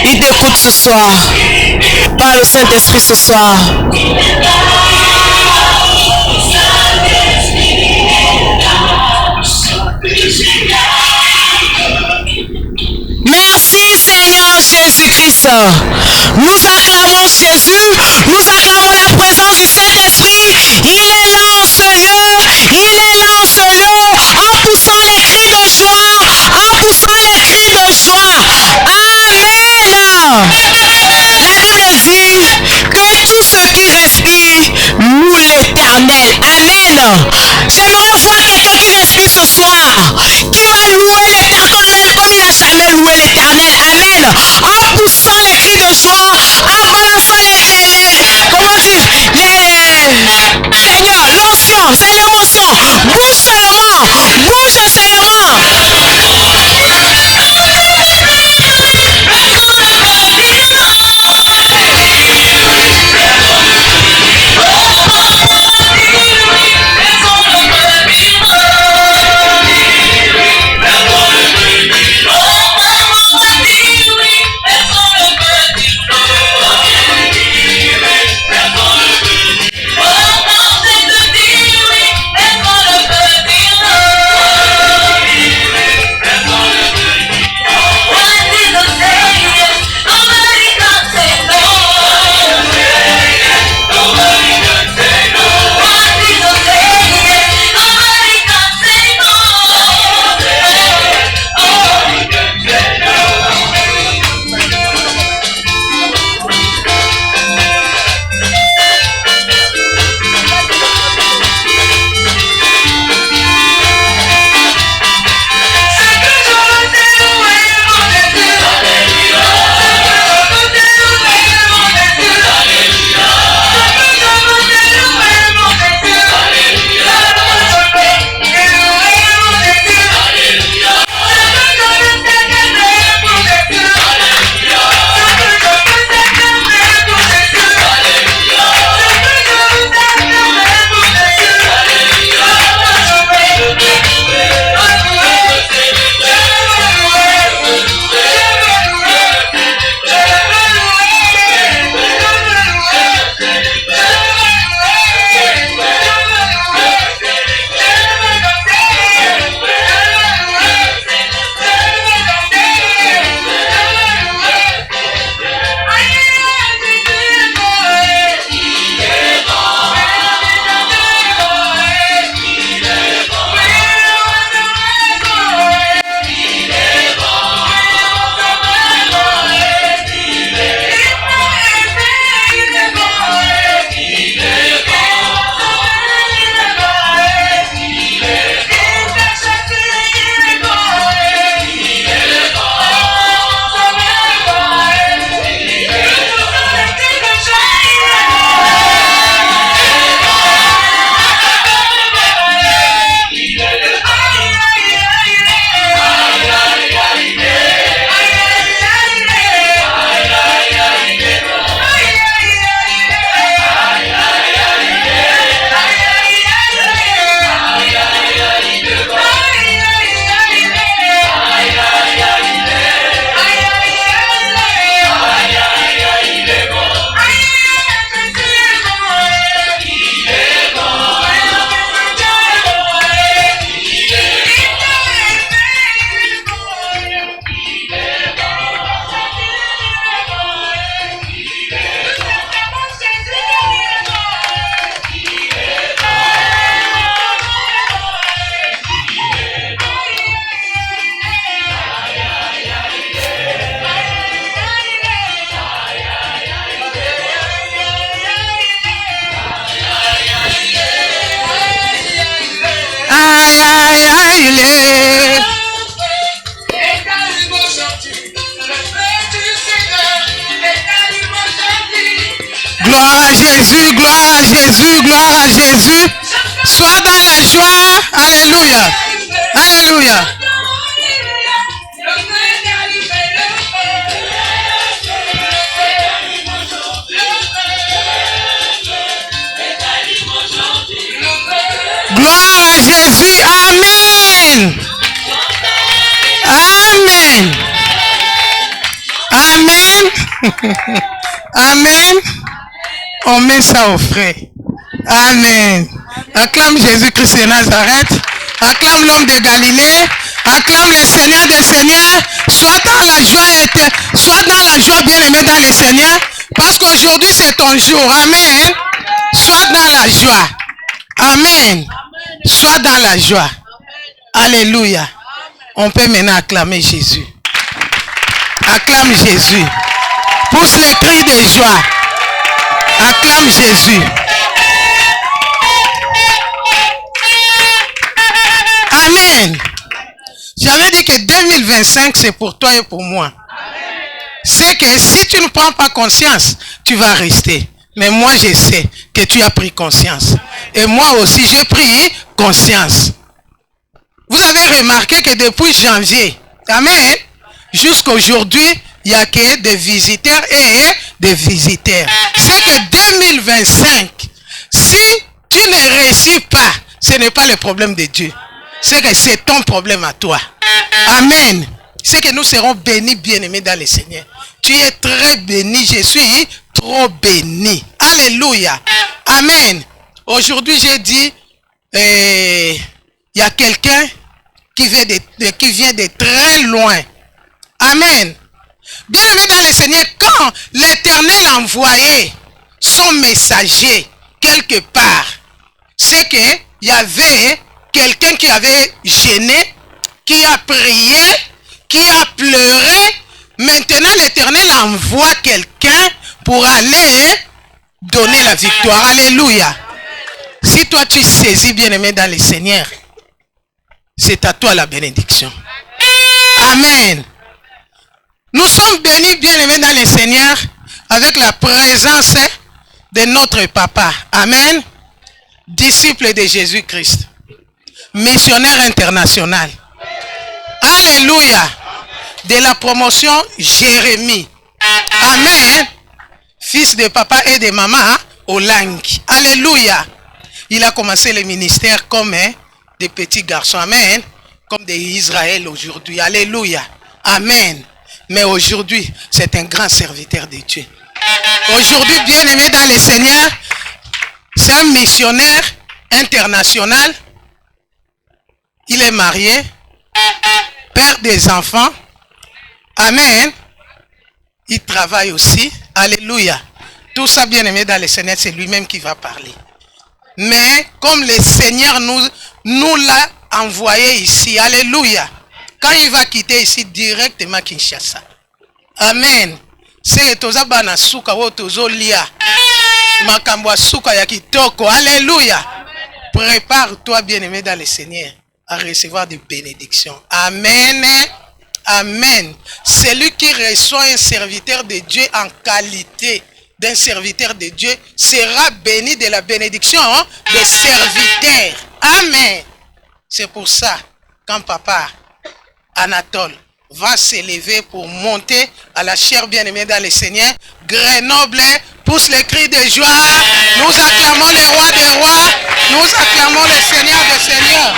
Il t'écoute ce soir. Par le Saint-Esprit ce soir. Merci Seigneur Jésus-Christ. Nous acclamons Jésus. Nous acclamons la présence du Saint-Esprit. Il est là en ce lieu. Il est là en ce lieu. En poussant les cris de joie. En poussant les cris de joie. Amen. La Bible dit que tous ceux qui respirent louent l'Éternel. Amen. J'aimerais voir quelqu'un qui respire ce soir, qui va louer l'Éternel comme il n'a jamais loué l'Éternel. Amen. En poussant les cris de joie, en balançant comment dire, Seigneur, l'onction, c'est l'émotion. Bouge seulement, bouge seulement. Gloire à Jésus, gloire à Jésus, gloire à Jésus. Sois dans la joie. Alléluia. Alléluia. Gloire à Jésus. Amen. Amen. On met ça au frais. Amen. Acclame Jésus-Christ de Nazareth. Acclame l'homme de Galilée. Acclame le Seigneur des Seigneurs. Sois dans la joie, sois dans la joie, bien-aimé dans le Seigneur. Parce qu'aujourd'hui c'est ton jour. Amen. Sois dans la joie. Amen. Sois dans la joie. Alléluia. On peut maintenant acclamer Jésus. Acclame Jésus. Pousse les cris de joie. Acclame Jésus. Amen. J'avais dit que 2025 c'est pour toi et pour moi. C'est que si tu ne prends pas conscience, tu vas rester. Mais moi je sais que tu as pris conscience. Et moi aussi j'ai pris conscience. Vous avez remarqué que depuis janvier, amen, jusqu'à aujourd'hui, il n'y a que des visiteurs et des visiteurs. C'est que 2025, si tu ne réussis pas, ce n'est pas le problème de Dieu. C'est que c'est ton problème à toi. Amen. C'est que nous serons bénis, bien-aimés dans le Seigneur. Tu es très béni, je suis trop béni. Alléluia. Amen. Aujourd'hui, j'ai dit, il y a quelqu'un qui vient de très loin. Amen. Bien-aimé dans le Seigneur, quand l'Éternel envoyait son messager quelque part, c'est qu'il y avait quelqu'un qui avait gêné, qui a prié, qui a pleuré. Maintenant, l'Éternel envoie quelqu'un pour aller donner la victoire. Alléluia. Si toi tu saisis, bien-aimé dans le Seigneur, c'est à toi la bénédiction. Amen. Nous sommes bénis, bien-aimés dans le Seigneur, avec la présence de notre papa. Amen. Disciple de Jésus-Christ. Missionnaire international. Alléluia. De la promotion Jérémie. Amen. Fils de papa et de maman au langue. Alléluia. Il a commencé le ministère comme des petits garçons. Amen. Comme des Israël aujourd'hui. Alléluia. Amen. Mais aujourd'hui, c'est un grand serviteur de Dieu. Aujourd'hui, bien-aimé dans le Seigneur, c'est un missionnaire international. Il est marié, père des enfants. Amen. Il travaille aussi. Alléluia. Tout ça, bien-aimé dans le Seigneur, c'est lui-même qui va parler. Mais comme le Seigneur nous l'a envoyé ici. Alléluia. Quand il va quitter ici directement Kinshasa. Amen. C'est toza bana suka wo tozo lia. Makambo suka ya kitoko. Alléluia. Prépare-toi, bien-aimé dans le Seigneur, à recevoir des bénédictions. Amen. Amen. Celui qui reçoit un serviteur de Dieu en qualité d'un serviteur de Dieu sera béni de la bénédiction des serviteurs. Amen. C'est pour ça, quand papa Anatole va s'élever pour monter à la chair bien-aimée dans le Seigneur, Grenoble pousse les cris de joie. Nous acclamons le roi des rois. Nous acclamons le Seigneur des seigneurs.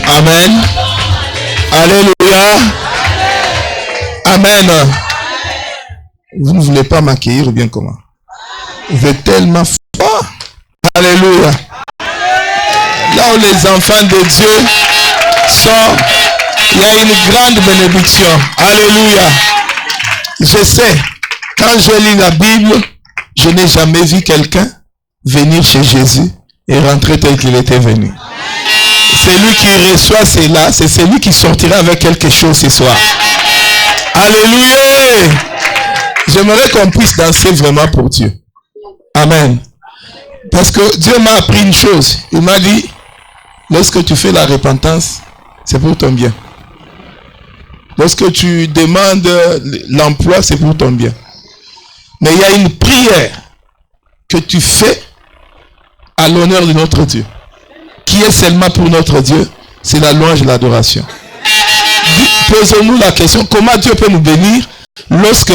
Amen. Alléluia. Alléluia. Vous ne voulez pas m'accueillir ou bien comment? Vous êtes tellement fort. Alléluia. Là où les enfants de Dieu sont, il y a une grande bénédiction. Alléluia. Je sais, quand je lis la Bible, je n'ai jamais vu quelqu'un venir chez Jésus et rentrer tel qu'il était venu. Celui qui reçoit cela, c'est celui qui sortira avec quelque chose ce soir. Alléluia. J'aimerais qu'on puisse danser vraiment pour Dieu. Amen. Parce que Dieu m'a appris une chose. Il m'a dit, lorsque tu fais la repentance, c'est pour ton bien. Lorsque tu demandes l'emploi, c'est pour ton bien. Mais il y a une prière que tu fais à l'honneur de notre Dieu, qui est seulement pour notre Dieu, c'est la louange et l'adoration. Posons-nous la question, comment Dieu peut nous bénir lorsque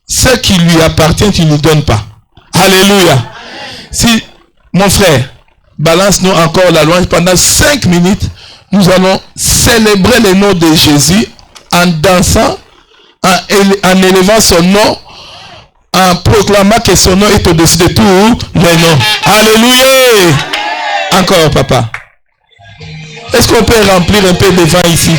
ce qui lui appartient, tu ne lui donnes pas? Alléluia. Si, mon frère, balance-nous encore la louange pendant 5 minutes, nous allons célébrer le nom de Jésus en dansant, en élevant son nom, en proclamant que son nom est au-dessus de tous les noms. Alléluia. Encore, papa. Est-ce qu'on peut remplir un peu de vin ici?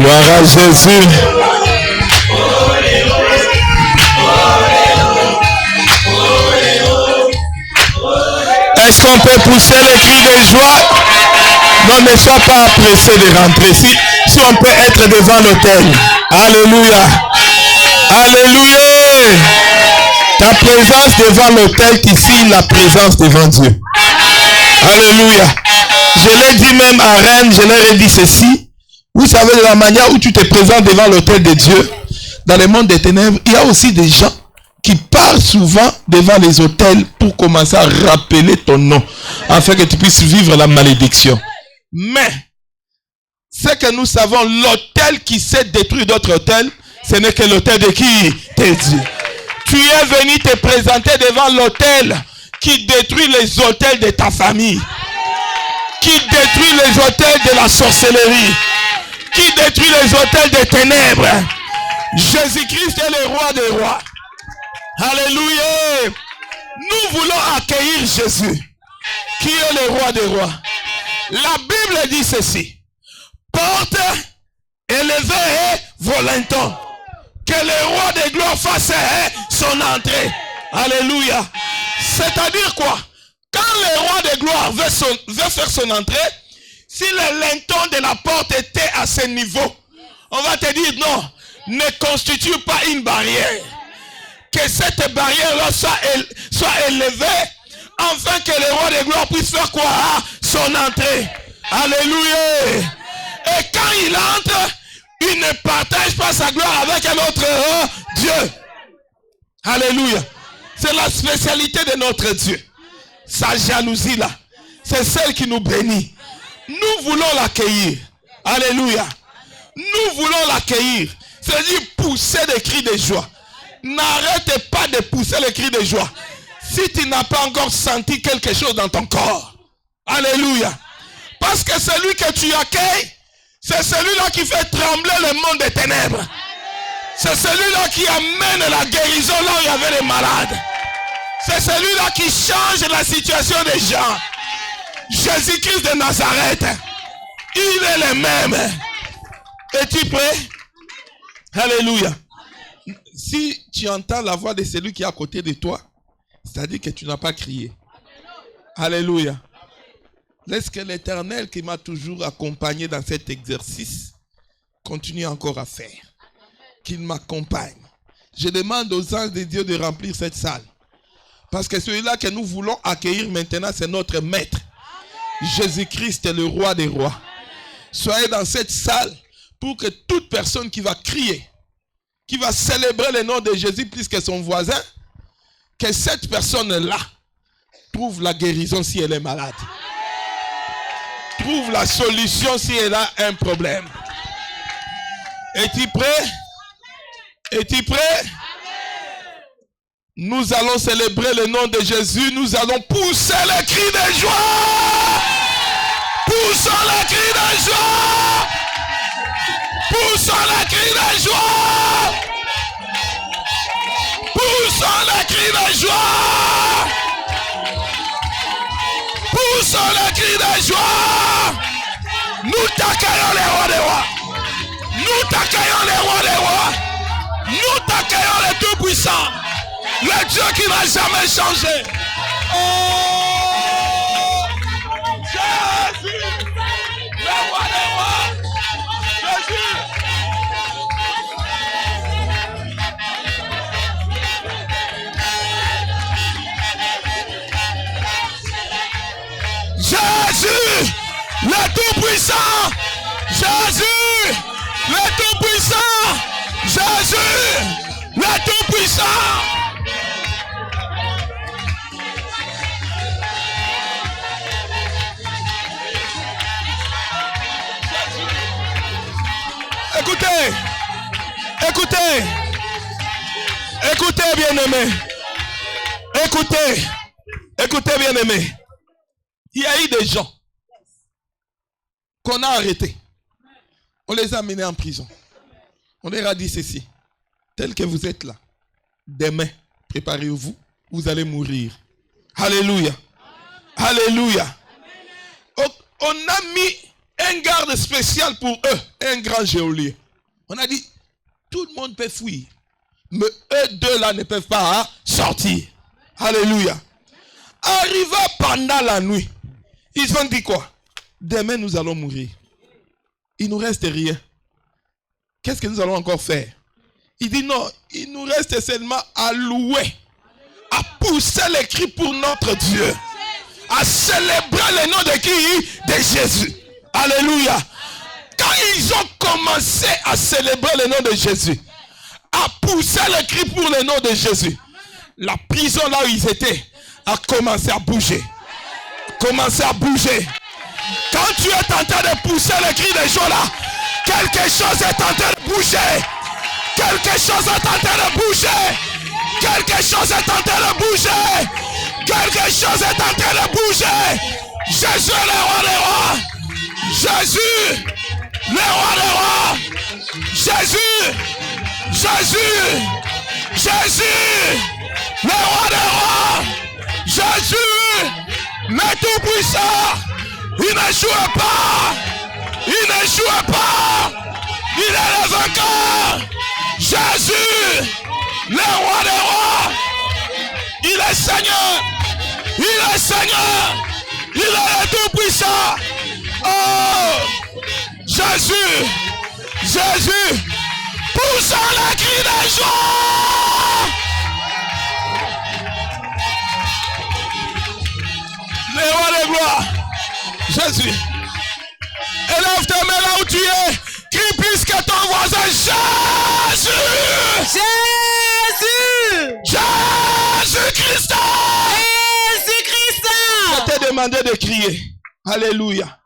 Gloire à Jésus. Est-ce qu'on peut pousser les cris de joie? Non, ne sois pas pressé de rentrer. Si on peut être devant l'autel. Alléluia. Alléluia. Ta présence devant l'autel qui signe la présence devant Dieu. Alléluia. Je l'ai dit même à Rennes, je leur ai dit ceci. Vous savez, de la manière où tu te présentes devant l'autel de Dieu, dans le monde des ténèbres, il y a aussi des gens qui parlent souvent devant les autels pour commencer à rappeler ton nom, afin que tu puisses vivre la malédiction. Mais, ce que nous savons, l'autel qui sait détruire d'autres autels, ce n'est que l'autel de qui? De Dieu. Tu es venu te présenter devant l'autel qui détruit les autels de ta famille, qui détruit les autels de la sorcellerie, qui détruit les autels des ténèbres. Jésus-Christ est le roi des rois. Alléluia. Nous voulons accueillir Jésus, qui est le roi des rois. La Bible dit ceci: porte élevée volanton, que le roi de gloire fasse son entrée. Alléluia. C'est-à-dire quoi? Quand le roi de gloire veut faire son entrée, si le linton de la porte était à ce niveau, on va te dire non, ne constitue pas une barrière. Que cette barrière-là soit élevée, afin que le roi de gloire puisse faire quoi? Son entrée. Alléluia. Et quand il entre, il ne partage pas sa gloire avec un autre Dieu. Alléluia. C'est la spécialité de notre Dieu. Sa jalousie là, c'est celle qui nous bénit. Nous voulons l'accueillir. Alléluia. Nous voulons l'accueillir. C'est-à-dire pousser des cris de joie. N'arrête pas de pousser les cris de joie si tu n'as pas encore senti quelque chose dans ton corps. Alléluia. Parce que celui que tu accueilles, c'est celui-là qui fait trembler le monde des ténèbres. C'est celui-là qui amène la guérison là où il y avait les malades. C'est celui-là qui change la situation des gens. Jésus-Christ de Nazareth, il est le même. Es-tu prêt? Alléluia. Si tu entends la voix de celui qui est à côté de toi, c'est-à-dire que tu n'as pas crié. Alléluia. Laisse que l'Éternel qui m'a toujours accompagné dans cet exercice continue encore à faire. Qu'il m'accompagne. Je demande aux anges de Dieu de remplir cette salle. Parce que celui-là que nous voulons accueillir maintenant, c'est notre maître. Jésus-Christ est le roi des rois. Soyez dans cette salle pour que toute personne qui va crier, qui va célébrer le nom de Jésus plus que son voisin, que cette personne-là trouve la guérison si elle est malade. Trouve la solution si elle a un problème. Es-tu prêt? Es-tu prêt? Nous allons célébrer le nom de Jésus. Nous allons pousser le cri de joie. Poussons le cri de joie. Poussons le cri de joie. Poussons le cri de joie. Poussons le cri de joie. Nous t'accueillons les rois des rois. Nous t'accueillons les rois des rois. Nous t'accueillons le Tout-Puissant. Le Dieu qui n'a jamais changé. Oh, Jésus, le roi des rois. Jésus. Jésus, le Tout-Puissant. Jésus, le Tout-Puissant. Jésus, le Tout-Puissant. Écoutez, écoutez, écoutez bien-aimés, écoutez, écoutez bien-aimés. Il y a eu des gens qu'on a arrêtés. On les a menés en prison. On leur a dit ceci: tel que vous êtes là, demain, préparez-vous, vous allez mourir. Alléluia. Alléluia. On a mis un garde spécial pour eux, un grand geôlier. On a dit, tout le monde peut fuir, mais eux deux là ne peuvent pas sortir. Alléluia. Arriva pendant la nuit, ils ont dit quoi? Demain nous allons mourir. Il nous reste rien. Qu'est-ce que nous allons encore faire? Il dit non, il nous reste seulement à louer, à pousser les cris pour notre Dieu, à célébrer le nom de qui? De Jésus. Alléluia. Quand ils ont commencé à célébrer le nom de Jésus, à pousser les cris pour le nom de Jésus, la prison là où ils étaient a commencé à bouger. Commencé à bouger. Quand tu es en train de pousser les cris des gens là, quelque chose est en train de bouger. Quelque chose est en train de bouger. Quelque chose est en train de bouger. Quelque chose est en train de bouger. Jésus est le roi des rois. Jésus, le roi des rois. Jésus, Jésus, Jésus, le roi des rois. Jésus, le tout-puissant. Il ne joue pas. Il ne joue pas. Il est le vainqueur. Jésus, le roi des rois. Il est Seigneur. Il est Seigneur. Il est le tout-puissant. Oh, Jésus, Jésus, poussons les cris des joie. Le roi de gloire, Jésus, élève tes mains là où tu es, crie plus que ton voisin, Jésus, Jésus, Jésus-Christ, Jésus-Christ. Je t'ai demandé de crier, alléluia.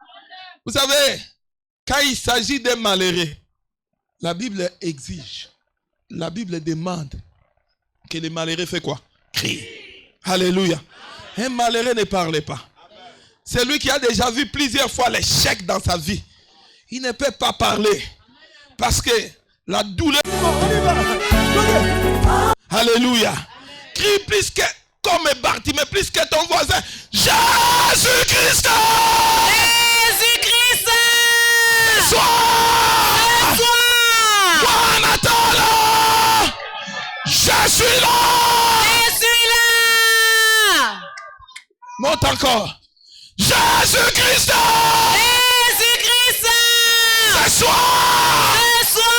Vous savez, quand il s'agit d'un malheureux, la Bible exige, la Bible demande que le malheureux fait quoi? Crie. Alléluia. Un malheureux ne parle pas. C'est lui qui a déjà vu plusieurs fois l'échec dans sa vie. Il ne peut pas parler parce que la douleur... Alléluia. Crie plus que comme Bartimée, plus que ton voisin. Jésus-Christ. Jésus-Christ. Sois. Je suis là. Je suis là. Monte encore. Jésus-Christ. Jésus-Christ. Ce soir. Ce soir.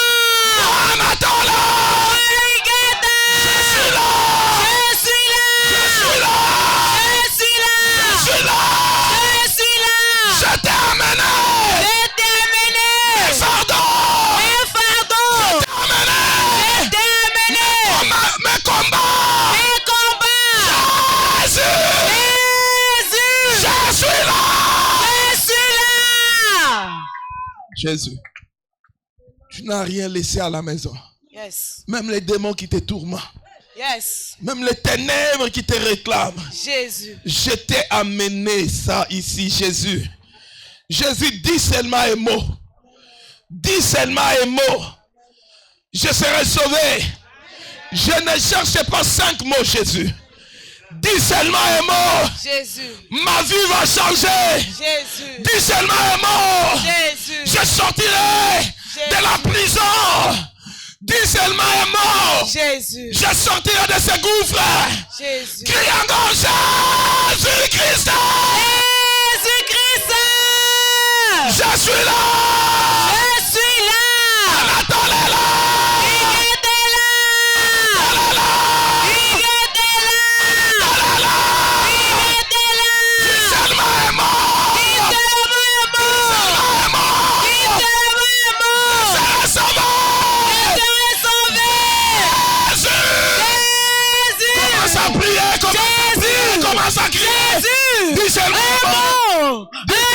On attend là. Je suis là. Je suis là. Je suis là. Je suis là. Je suis là. Je suis là. Je t'ai amené. Je t'ai amené. Mes fardeaux. Mes fardeaux. Je t'ai amené. Je t'ai amené. Mes combats. Mes combats. Jésus. Jésus. Je suis là. Je suis là. Jésus, tu n'as rien laissé à la maison. Yes. Même les démons qui te tourmentent. Yes. Même les ténèbres qui te réclament. Jésus. Je t'ai amené ça ici, Jésus. Jésus, dis seulement un mot. Dis seulement un mot. Je serai sauvé. Je ne cherche pas 5 mots, Jésus. Dis seulement un mot. Jésus. Ma vie va changer. Jésus. Dis seulement un mot. Jésus. Je sortirai de la prison. Dis seulement un mot. Jésus. Je sortirai de ce gouffre. Jésus. Crie encore Jésus-Christ. Jésus-Christ. Je suis là. Je suis là. Attendez là. Il était là. Il était là. Il était là. Seulement un mot. Il était mort. Il était mort. C'est sauvé. Il était sauvé. Jésus. Jésus. Commence à prier. Commence à crier. Jésus. Dis seulement un mot.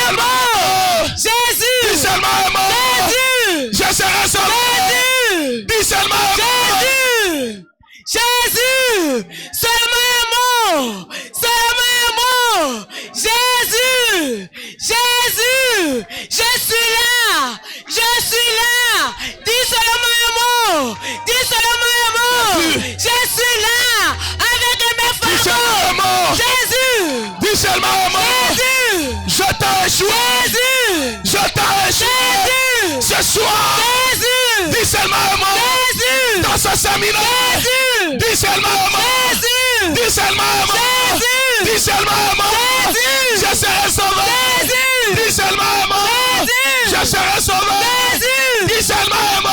Un mot. Jésus. Dis seulement un mot. Jésus. Je serai sauvé. Jésus. Dis seulement un mot. Jésus. Jésus. Seulement un mot. Seulement un mot. Jésus. Jésus. Je suis là. Je suis là. Dis seulement un mot. Dis seulement un mot. Je suis là. Avec mes Dis seulement un fardeaux. mot. Jésus. Dis seulement un mot. Jésus. Je t'ai échoué. Jésus. Je t'ai ce soir. Jésus. Dis seulement un mot. Jésus. Dans ce séminaire. Jésus. Dis seulement un mot. Jésus. Dis seulement un mot. Jésus. Dis seulement un mot. Jésus. Je serai sauvé. Jésus. Dis seulement un mot. Jésus. Je serai sauvé. Jésus. Dis seulement un mot.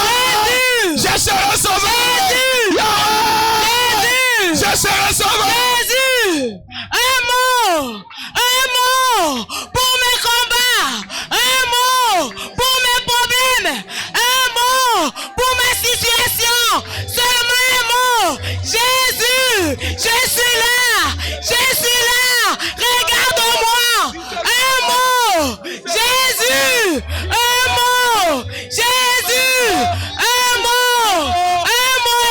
Jésus. Je serai sauvé. Jésus. Yahweh. Jésus. Je serai sauvé. Jésus. Un mot pour mes combats, un mot pour mes problèmes, un mot pour ma situation, seulement un mot. Jésus, je suis là, regarde-moi, un mot. Jésus, un mot. Jésus, un mot,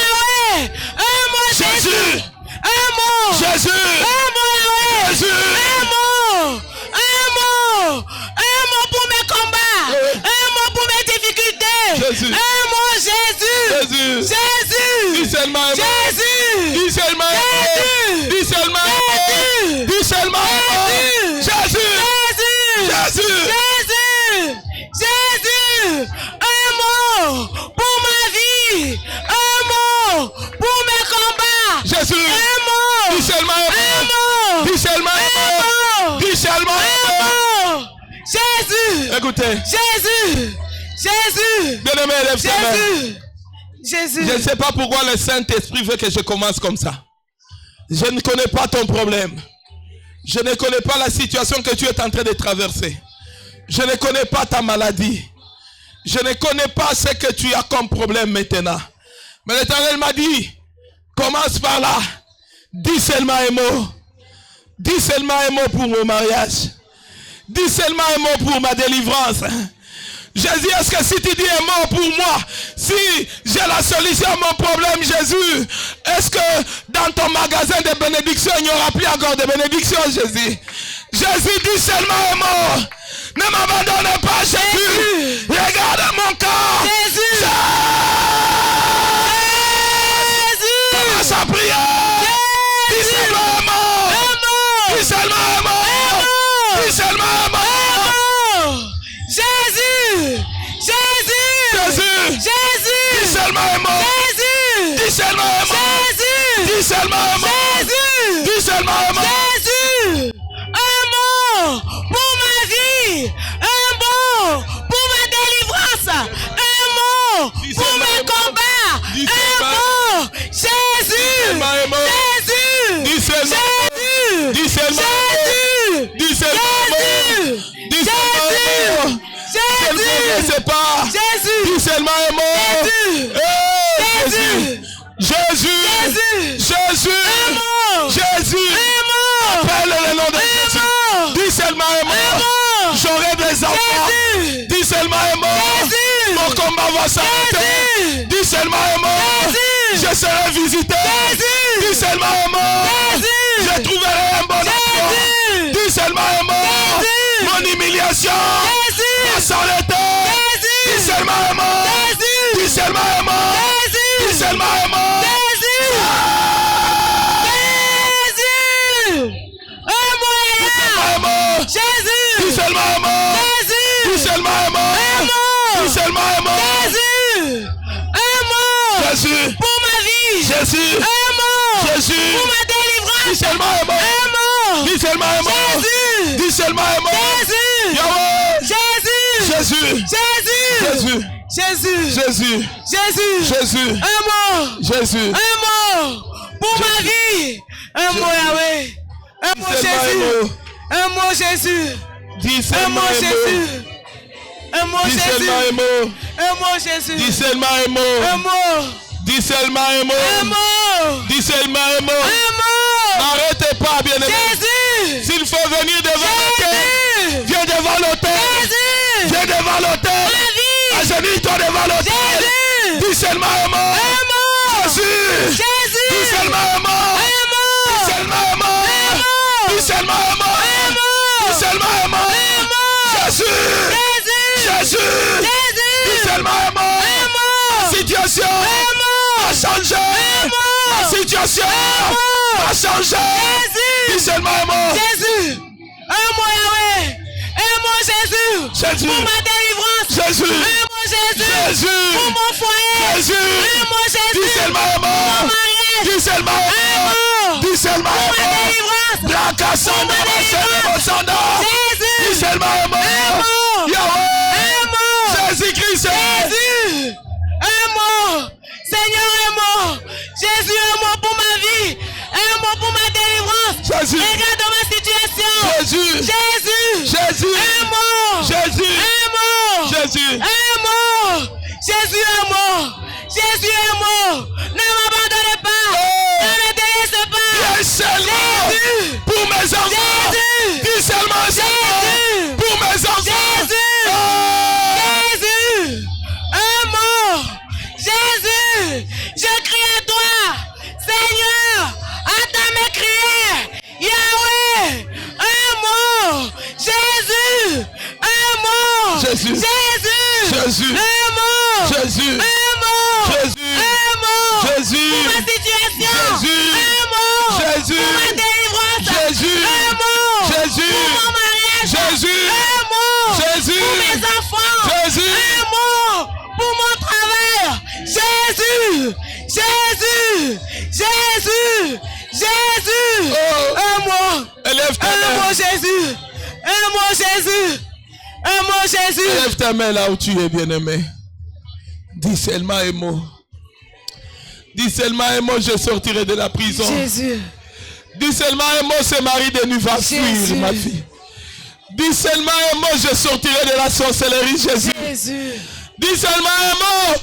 Yahweh, un mot. Jésus. Un mot. Jésus. Un mot, Yahweh. Jésus. Un mot. Un mot. Un mot pour mes combats. Un mot pour mes difficultés. Jésus. Un mot, Jésus. Jésus. Jésus. Dis seulement un mot. Jésus. Dis seulement un mot. Jésus. Dis seulement un mot. Jésus. Dis seulement un mot. Jésus. Jésus. Jésus. Jésus. Un mot pour ma vie. Un mot pour mes combats. Jésus. Un mot. Dis seulement un Un mot. mot. Dis seulement un Un mot. mot. Dis seulement un mot. Un mot. Jésus. Écoutez. Jésus. Jésus. Bien-aimé, lève ta main. Jésus. Jésus. Je ne sais pas pourquoi le Saint-Esprit veut que je commence comme ça. Je ne connais pas ton problème. Je ne connais pas la situation que tu es en train de traverser. Je ne connais pas ta maladie. Je ne connais pas ce que tu as comme problème maintenant. Mais l'Éternel m'a dit, commence par là. Dis seulement un mot. Dis seulement un mot pour mon mariage. Dis seulement un mot pour ma délivrance. Jésus, est-ce que si tu dis un mot pour moi, si j'ai la solution à mon problème, Jésus, est-ce que dans ton magasin de bénédiction, il n'y aura plus encore de bénédiction, Jésus? Jésus, dis seulement un mot. Ne m'abandonne pas, Jésus. Regarde mon corps. Jésus. Commence à prier. Dis seulement un mot. Dis seulement un mot. Dis seulement un mot. Jésus. Jésus. Jésus. Jésus. Dis seulement un mot. Jésus. Dis seulement un mot. Jésus. Dis seulement un mot. Jésus. Dis seulement un mot. Jésus. Un mot pour ma vie. Un mot pour ma délivrance. Un mot pour mes combats. Un mot. Jésus. Un mot. Jésus. Dis seulement un mot. Jésus. Dis seulement un mot. Dis seulement un mot. Dis seulement un mot. Je ne connaissais pas. Jésus. Dis seulement un mot. Jésus. Jésus. Jésus. Jésus. Un mot. Jésus. Un mot. Appelle le nom de Un Jésus. mot. Dis seulement un Un mot. mot. J'aurai des enfants. Jésus. Dis seulement un mot. Jésus. Mon combat va s'arrêter. Jésus. Dis seulement un mot. Jésus. Je serai visité. Jésus. Dis seulement un mot. Jésus. Je trouverai un bon emploi. Jésus. Dis seulement un mot. Jésus. Mon humiliation va Jésus. s'arrêter. Dis Jésus. seulement un mot. Jésus. Dis seulement un mot. Jésus. Dis seulement un mot. Jésus. Jésus. Un mot. Un mot. Dis Jésus. seulement un mot. Dis Jésus. seulement un mot. Un mot. Dis seulement un mot. Jésus. Un mot. Jésus. Pour ma vie. Jésus. Un mot. Jésus. Pour ma Dis délivrance. seulement un mot. Un mot. Dis seulement un mot. Jésus. Dis seulement un mot. Jésus. Yahweh. Jésus. Jésus. Jésus. Jésus. Jésus. Jésus. Jésus. Jésus. Un mot. Jésus. Un mot. Pour ma vie. Un mot, Yahweh. Un mot, Dis seulement un Jésus. mot. Un mot, Jésus. Dis Un seulement mot, un mot. Jésus. Un mot, Dis Jésus. seulement un mot. Un mot, Jésus. Dis seulement un Un mot. mot. Dis seulement un Un mot. mot. Dis seulement un mot. Un mot. N'arrêtez pas, bien-aimé. Jésus. S'il faut venir devant l'autel, Jésus. viens devant l'autel. Jésus. Viens devant l'autel. Ma vie. Agenouille-toi devant l'autel. Jésus. Dis seulement un mot. Un mot. Jésus. Jésus. Dis seulement un mot. Un mot. Dis seulement un mot. Un mot. Dis seulement un mot. Un mot. Dis seulement un mot. Un mot. Jésus. Jésus. Jésus. Jésus. Dis seulement un mot. Un mot. La situation Un mot. va changer. Un mot. La situation Un mot. va changer. Dis Jésus. seulement un mot. Jésus. Un mot, Yahweh. Un mot, Jésus. Jésus. Pour ma délivrance. Jésus. Un mot, Jésus. Jésus. Pour mon foyer. Jésus. Un mot Jésus. Dis seulement un Pour mon mot. mariage. Dis seulement un Un mot. mot. Dis seulement Pour un ma mot. délivrance. Bracassanda, Bracassanda. Jésus. Dis seulement un mot. Un mot. Yahweh. Un mot. Jésus-Christ. Jésus. Un mot. Seigneur, un mot. Jésus, un mot pour ma vie. Un mot pour ma délivrance. Jésus. Regarde ma situation. Jésus. Jésus. Jésus. Un mot. Jésus. Un mot. Jésus. Un mot. Jésus, un mot. Jésus, un mot. Ne m'abandonnez pas. Oh. Ne me délaissez pas. Dis seulement Jésus. pour mes enfants. Jésus. Dis seulement Jésus. pour mes enfants. Jésus. Oh. Jésus. Un mot. Jésus. Je crie à toi. Seigneur. Attends mes crières. Yahweh. Un mot. Jésus. Un mot. Jésus. Jésus. Jésus. Un mot. Jésus. Un mot. Jésus. Un mot. Jésus. Pour ma situation. Jésus. Un mot. Jésus. Pour ma délivrance. Jésus. Un mot. Jésus. Pour mon mariage. Jésus. Un mot. Jésus. Pour mes enfants. Jésus. Un mot. Pour mon travail. Jésus. Jésus. Jésus. Jésus. Oh. Un mot. Élève ta Un main. mot Jésus. Un mot Jésus. Un mot Jésus. Lève ta main là où tu es, bien-aimé. Dis seulement un mot. Dis seulement un mot, je sortirai de la prison. Jésus. Dis seulement un mot, ce mari de nuit va fuir, Jésus. ma fille. Dis seulement un mot, je sortirai de la sorcellerie, Jésus. Jésus. Dis seulement un mot,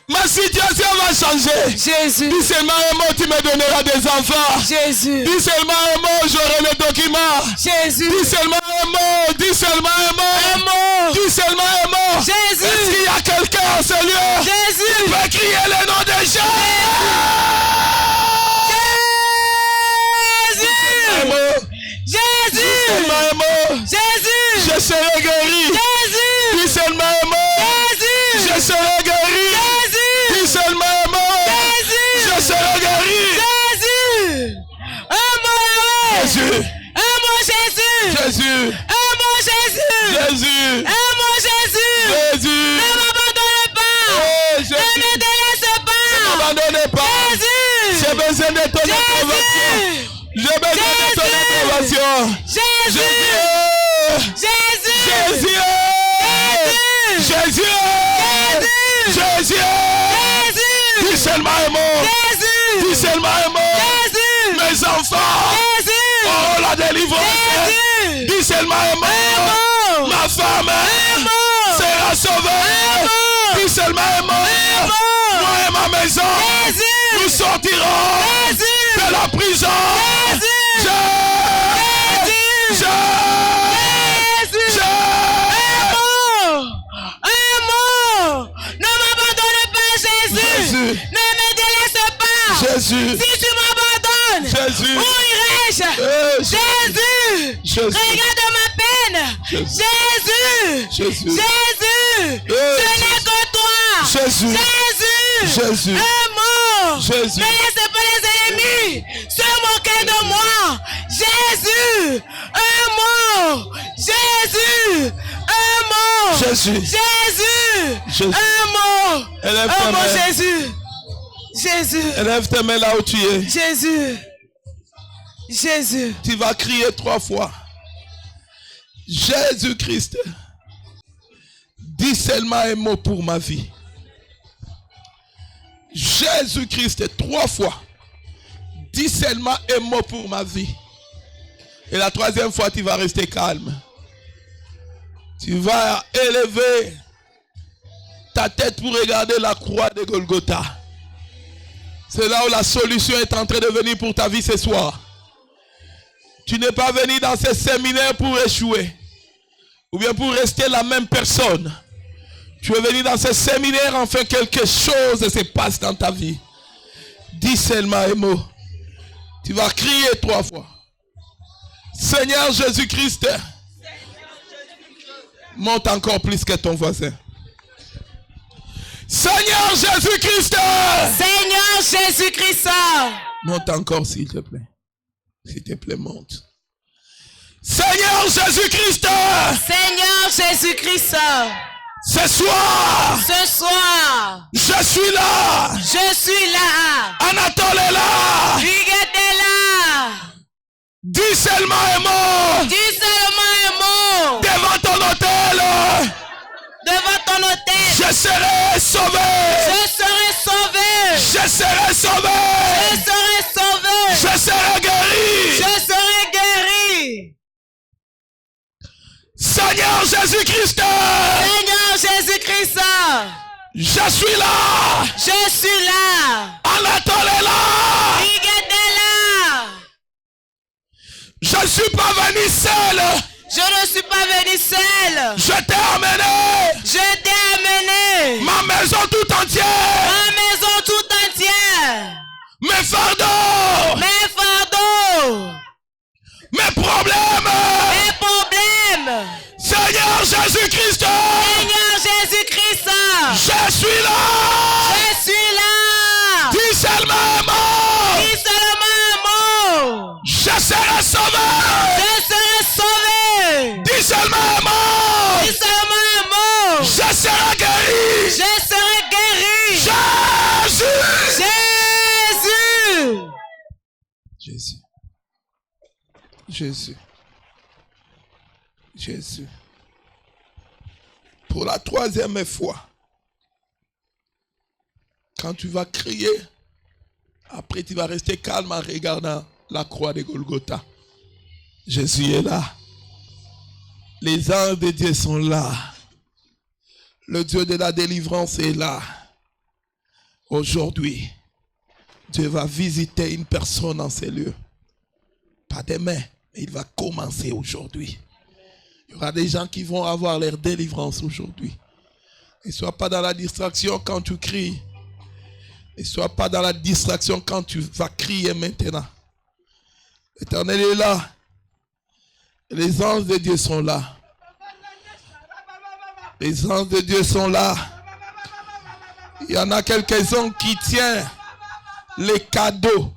ma situation va changer. Jésus. Dis seulement un mot, tu me donneras des enfants. Jésus. Dis seulement un mot, j'aurai le document. Jésus. Dis seulement un mot, dis seulement un mot. Un mot. Dis seulement un mot. Jésus. Est-ce qu'il y a quelqu'un en ce lieu Jésus. qui peut crier le nom de Jésus? Un Jésus. mot. Jésus. Seulement un mot. Jésus. Je serai guéri. Jésus. Dis seulement un mot. Jésus. Je serai guéri. Jésus. Dis seulement un mot. Jésus. Je serai guéri. Jésus. Un mot Yahweh. Jésus. Un mot Jésus. Jésus. Un mot Jésus. Jésus. Un mot Jésus. Jésus. Ne m'abandonnez pas. Oh, Ne Jésus. me délaissez pas. N'abandonnez pas. Jésus. J'ai besoin de ton intervention. Jésus. J'ai besoin de ton Jésus. intervention. Jésus. Jésus. Jésus. Jésus. Jésus. Jésus. Jésus. Dis seulement un mot. Jésus. Dis seulement un mot. Jésus. Mes enfants Jésus. auront la délivrance. Jésus. Dis seulement un mot. Un mot. Ma femme Un mot. sera sauvée. Un mot. Dis seulement un mot. Un mot. Moi et ma maison, Jésus. nous sortirons Jésus. de la prison. Jésus. Jésus. Jésus. Un mot. Un mot. Ne m'abandonnez pas, Jésus. Jésus. Ne me délaissez pas. Jésus. Si tu m'abandonnes, Jésus. où irai-je? Jésus. Jésus. Regarde ma peine. Jésus. Jésus. Jésus. Jésus. Ce n'est que toi. Jésus. Jésus. Jésus. Un mot. Jésus. Ne laissez pas les ennemis se moquer de moi. Jésus. Un mot. Jésus. Un mot. Jésus. Jésus. Jésus. Un mot. Élève Un ta mot, main. Jésus. Jésus. Élève tes mains là où tu es. Jésus. Jésus. Tu vas crier 3 fois. Jésus-Christ. Dis seulement un mot pour ma vie. Jésus-Christ, 3 fois. Dis seulement un mot pour ma vie. Et la 3e fois, tu vas rester calme. Tu vas élever ta tête pour regarder la croix de Golgotha. C'est là où la solution est en train de venir pour ta vie ce soir. Tu n'es pas venu dans ce séminaire pour échouer. Ou bien pour rester la même personne. Tu es venu dans ce séminaire, enfin quelque chose se passe dans ta vie. Dis seulement un mot. Tu vas crier 3 fois. Seigneur Jésus-Christ. Monte encore plus que ton voisin. Seigneur Jésus-Christ. Seigneur Jésus-Christ. Monte encore s'il te plaît. S'il te plaît, monte. Seigneur Jésus-Christ. Seigneur Jésus-Christ. Ce soir, je suis là. Anatole est là. Dis seulement un mot. Devant ton autel. Je serai sauvé. Je serai sauvé. Je serai guéri. Seigneur Jésus-Christ. Je suis là. Anatole est là. Je ne suis pas venu seul. Je t'ai amené. Ma maison tout entière. Mes fardeaux. Mes problèmes. Seigneur Jésus-Christ. Je suis là. Dis seulement un mot. Je serai sauvé. Dis seulement un mot. Je serai guéri. Jésus. Pour la 3e fois, quand tu vas crier, après tu vas rester calme en regardant la croix de Golgotha. Jésus est là. Les anges de Dieu sont là. Le Dieu de la délivrance est là. Aujourd'hui, Dieu va visiter une personne en ces lieux. Pas demain, mais il va commencer aujourd'hui. Il y aura des gens qui vont avoir leur délivrance aujourd'hui. Ne sois pas dans la distraction quand tu cries. Ne sois pas dans la distraction quand tu vas crier maintenant. L'Éternel est là. Les anges de Dieu sont là. Les anges de Dieu sont là. Il y en a quelques-uns qui tiennent les cadeaux.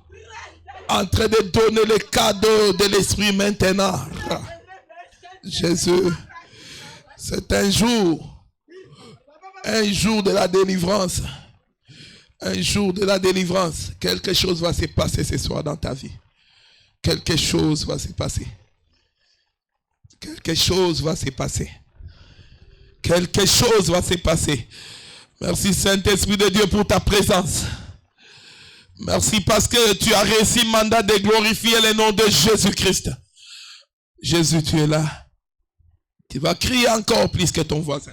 En train de donner les cadeaux de l'Esprit maintenant. Jésus, c'est un jour de la délivrance. Un jour de la délivrance. Quelque chose va se passer ce soir dans ta vie. Quelque chose va se passer. Quelque chose va se passer. Quelque chose va se passer. Merci Saint-Esprit de Dieu pour ta présence. Merci parce que tu as réussi le mandat de glorifier le nom de Jésus-Christ. Jésus, tu es là. Tu vas crier encore plus que ton voisin.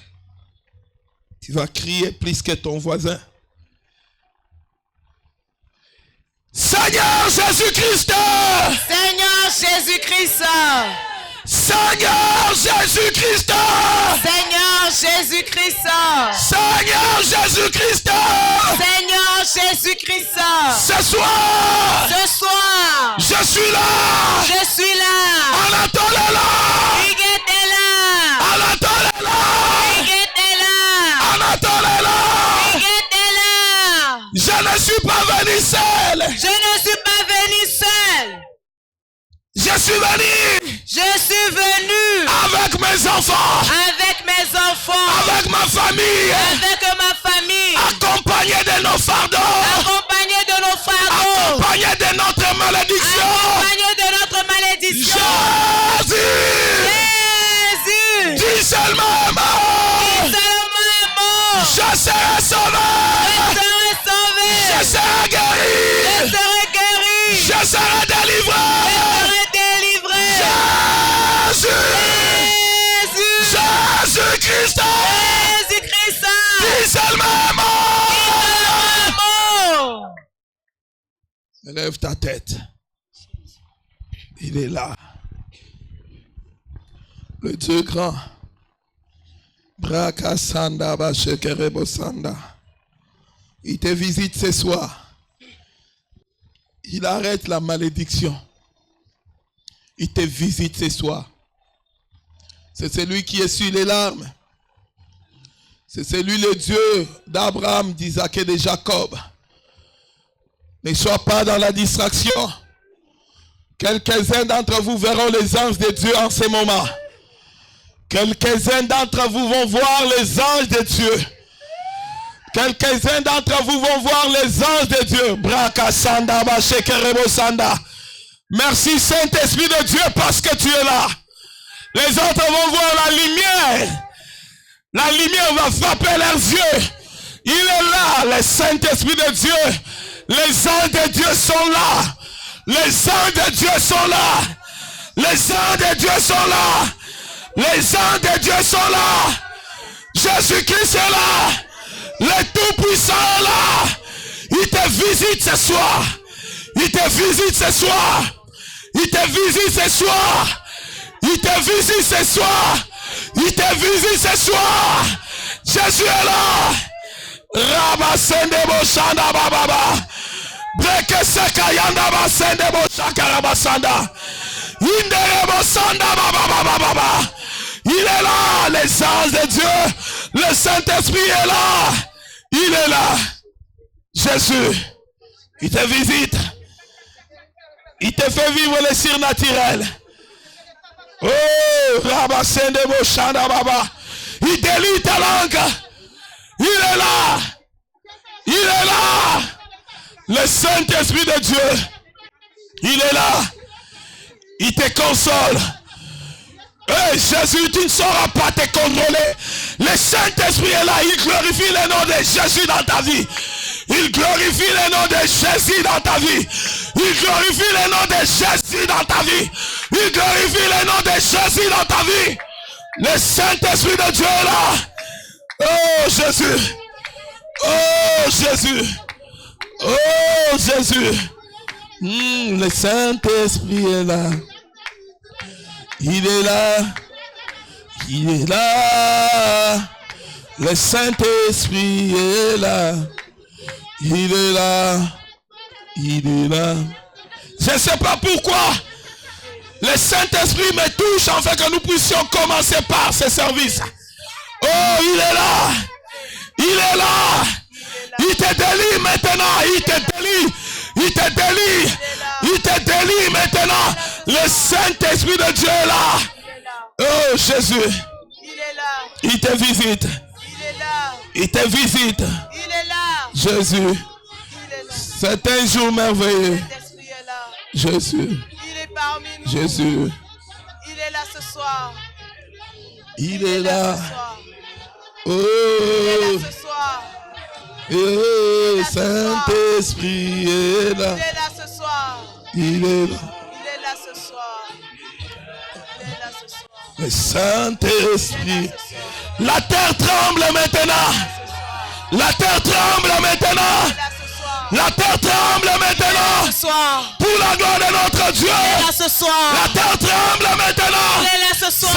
Tu vas crier plus que ton voisin. Seigneur Jésus-Christ. Seigneur Jésus-Christ. Seigneur Jésus-Christ. Seigneur Jésus-Christ. Seigneur Jésus-Christ. Seigneur Jésus-Christ. Ce soir. Je suis là. Anatole est là. Anatole est là. Anatole est là. Je ne suis pas venu seul. Je suis venu avec mes enfants, avec ma famille, accompagné de nos fardeaux, accompagné de notre malédiction. Jésus, dis seulement un mot. Je serai sauvé. Je serai guéri. Je serai délivré. Jésus-Christ. Dis seulement un mot. Lève ta tête. Il est là. Le Dieu grand. Brakasanda Bashekerebosanda. Il te visite ce soir. Il arrête la malédiction. Il te visite ce soir. C'est celui qui essuie les larmes. C'est celui le Dieu d'Abraham, d'Isaac et de Jacob. Ne sois pas dans la distraction. Quelques-uns d'entre vous verront les anges de Dieu en ce moment. Quelques-uns d'entre vous vont voir les anges de Dieu. Quelques-uns d'entre vous vont voir les anges de Dieu. Braka Sanda, Bashekerebo Sanda. Merci Saint-Esprit de Dieu parce que tu es là. Les autres vont voir la lumière. La lumière va frapper leurs yeux. Il est là, le Saint-Esprit de Dieu. Les anges de Dieu sont là. Les anges de Dieu sont là. Les anges de Dieu sont là. Les anges de Dieu sont là. Jésus-Christ est là. Le Tout-Puissant est là. Il te visite ce soir. Il te visite ce soir. Il te visite ce soir. Il te visite ce soir. Il te visite ce soir. Jésus est là. Rabasende Boshanda Bababa. Breke Sekayanda Basende Boshakara Basanda. Indere Boshanda Bababa. Il est là, les anges de Dieu. Le Saint-Esprit est là. Il est là. Jésus, il te visite. Il te fait vivre le surnaturel. Oh, Rabasende Boshanda Baba. Il délie ta langue. Il est là. Il est là. Le Saint-Esprit de Dieu. Il est là. Il te console. Hey, Jésus, tu ne sauras pas te contrôler. Le Saint-Esprit est là. Il glorifie le nom de Jésus dans ta vie. Il glorifie le nom de Jésus dans ta vie. Il glorifie le nom de Jésus dans ta vie. Il glorifie le nom de Jésus dans ta vie. Le Saint-Esprit de Dieu est là. Oh Jésus. Oh Jésus. Oh Jésus. Le Saint-Esprit est là. Il est là. Il est là. Le Saint-Esprit est là. Il est là. Il est là. Je ne sais pas pourquoi le Saint-Esprit me touche afin que nous puissions commencer par ce service. Oh, il est là. Il est là. Il te délie maintenant. Il te délie. Il te délie. Il te délie maintenant. Le Saint-Esprit de Dieu est là. Oh Jésus. Il est là. Il te visite. Il est là. Il te visite. Il est là. Jésus. Il est là. C'est un jour merveilleux. L'Esprit est là. Jésus. Il est parmi nous. Jésus. Il est là ce soir. Il est là. Ce soir. Oh. Il est là ce soir. Oh, Saint-Esprit est là. Il est là ce soir. Il est là. Il est là ce soir. Il est là ce soir. Le Saint-Esprit. La terre tremble maintenant. La terre tremble maintenant. Il est là ce soir. La terre tremble maintenant. Ce soir. Pour la gloire de notre Dieu. Il est là ce soir. La terre tremble maintenant. Il est là ce soir.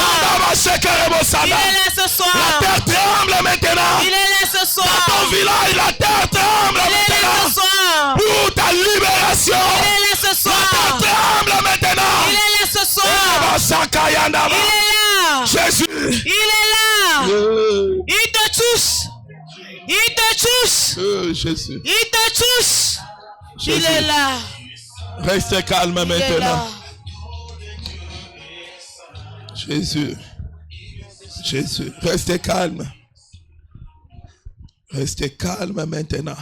Il est là ce soir. La terre tremble maintenant. Il est là ce soir. Dans ton village, la terre tremble Il est là ce maintenant. soir. Pour ta libération. Il est là ce soir. La terre tremble maintenant. Il est là ce soir. Il est là. Jésus. Il est là. Il te touche. Il te touche. Jésus. Il te touche. Jésus. Il est là. Reste calme Il est maintenant. là. Jésus. Jésus. Reste calme. Reste calme maintenant.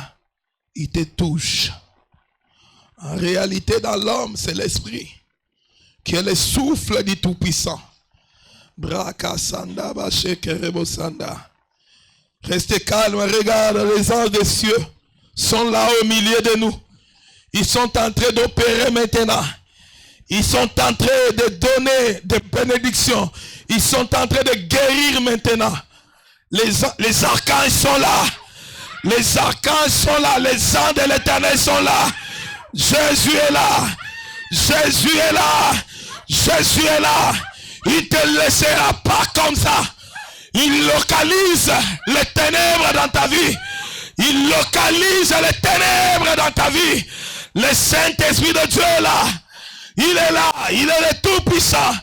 Il te touche. En réalité, dans l'homme, c'est l'esprit qui est le souffle du Tout-Puissant. Braka Sanda Bashekerebo Sanda. Restez calme, regarde, les anges des cieux sont là au milieu de nous. Ils sont en train d'opérer maintenant. Ils sont en train de donner des bénédictions. Ils sont en train de guérir maintenant. Les archanges sont là. Les archanges sont là. Les anges de l'Éternel sont là. Jésus est là. Jésus est là. Jésus est là. Il ne te laissera pas comme ça. Il localise les ténèbres dans ta vie. Il localise les ténèbres dans ta vie. Le Saint-Esprit de Dieu est là. Il est là. Il est le Tout-Puissant.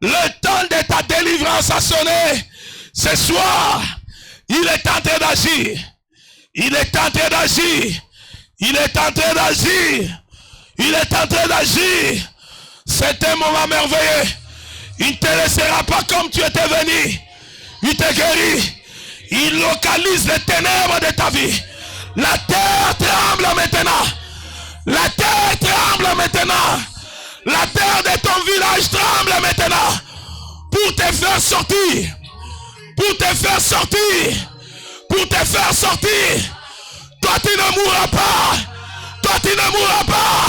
Le temps de ta délivrance a sonné. Ce soir, il est en train d'agir. Il est en train d'agir. Il est en train d'agir. Il est en train d'agir. C'est un moment merveilleux. Il ne te laissera pas comme tu étais venu. Il te guérit. Il localise les ténèbres de ta vie. La terre tremble maintenant. La terre tremble maintenant. La terre de ton village tremble maintenant. Pour te faire sortir. Pour te faire sortir. Pour te faire sortir. Toi tu ne mourras pas. Toi tu ne mourras pas.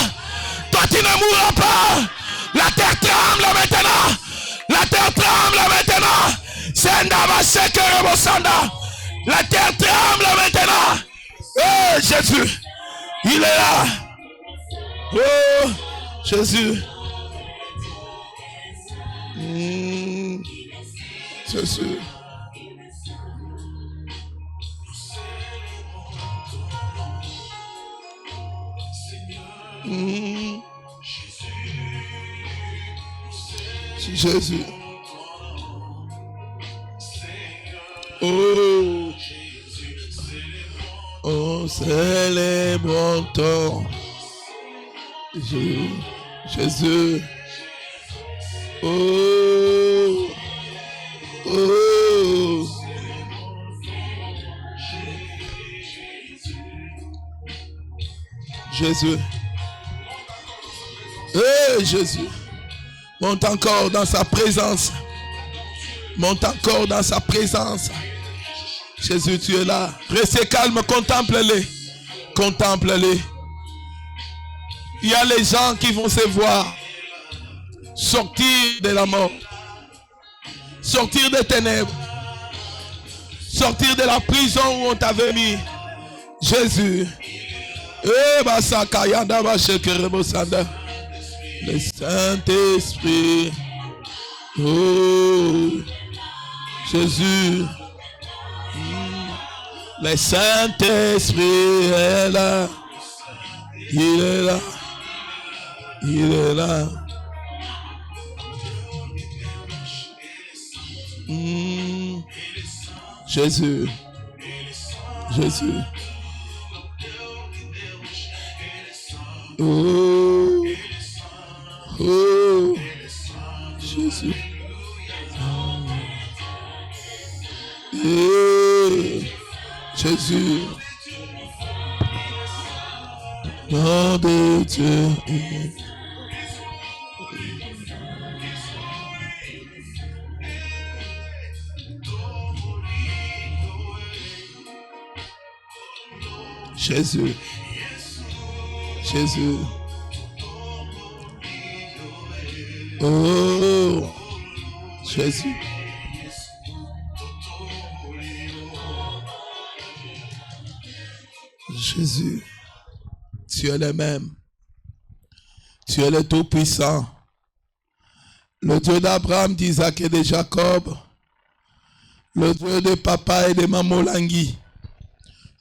Toi tu ne mourras pas. La terre tremble maintenant. La terre tremble maintenant. La terre tremble maintenant. Oh Jésus. Il est là. Oh Jésus. Jésus. Jésus. Oh, oh, célébrons Jésus. Oh, oh. Jésus. Eh, Jésus. Monte encore dans sa présence. Monte encore dans sa présence. Jésus, tu es là. Restez calme, contemple-les. Contemple-les. Il y a les gens qui vont se voir sortir de la mort. Sortir des ténèbres. Sortir de la prison où on t'avait mis. Jésus. Le Saint-Esprit. Oh, Jésus. Le Saint-Esprit est là. Il est là. Il est là. Jésus. Jésus. Oh. Oh. Jésus. Jésus. Nom de Dieu. Jésus. Jésus. Oh, Jésus. Jésus, tu es le même. Tu es le Tout-Puissant. Le Dieu d'Abraham, d'Isaac et de Jacob. Le Dieu de papa et de maman Langui.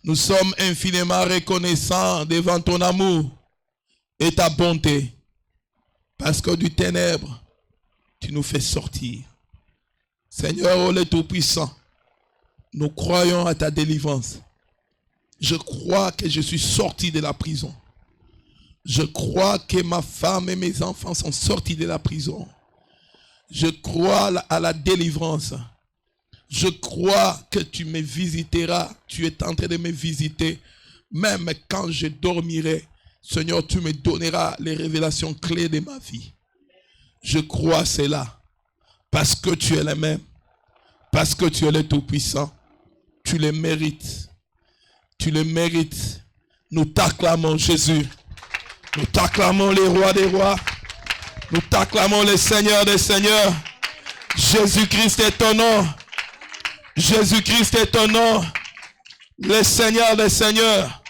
Nous sommes infiniment reconnaissants devant ton amour et ta bonté. Parce que du ténèbre, tu nous fais sortir. Seigneur, oh le Tout-Puissant, nous croyons à ta délivrance. Je crois que je suis sorti de la prison. Je crois que ma femme et mes enfants sont sortis de la prison. Je crois à la délivrance. Je crois que tu me visiteras. Tu es en train de me visiter. Même quand je dormirai, Seigneur, tu me donneras les révélations clés de ma vie. Je crois cela. Parce que tu es le même. Parce que tu es le Tout-Puissant. Tu le mérites. Tu le mérites. Nous t'acclamons, Jésus. Nous t'acclamons, les rois des rois. Nous t'acclamons, les seigneurs des seigneurs. Jésus-Christ est ton nom. Jésus-Christ est ton nom. Le Seigneur des seigneurs.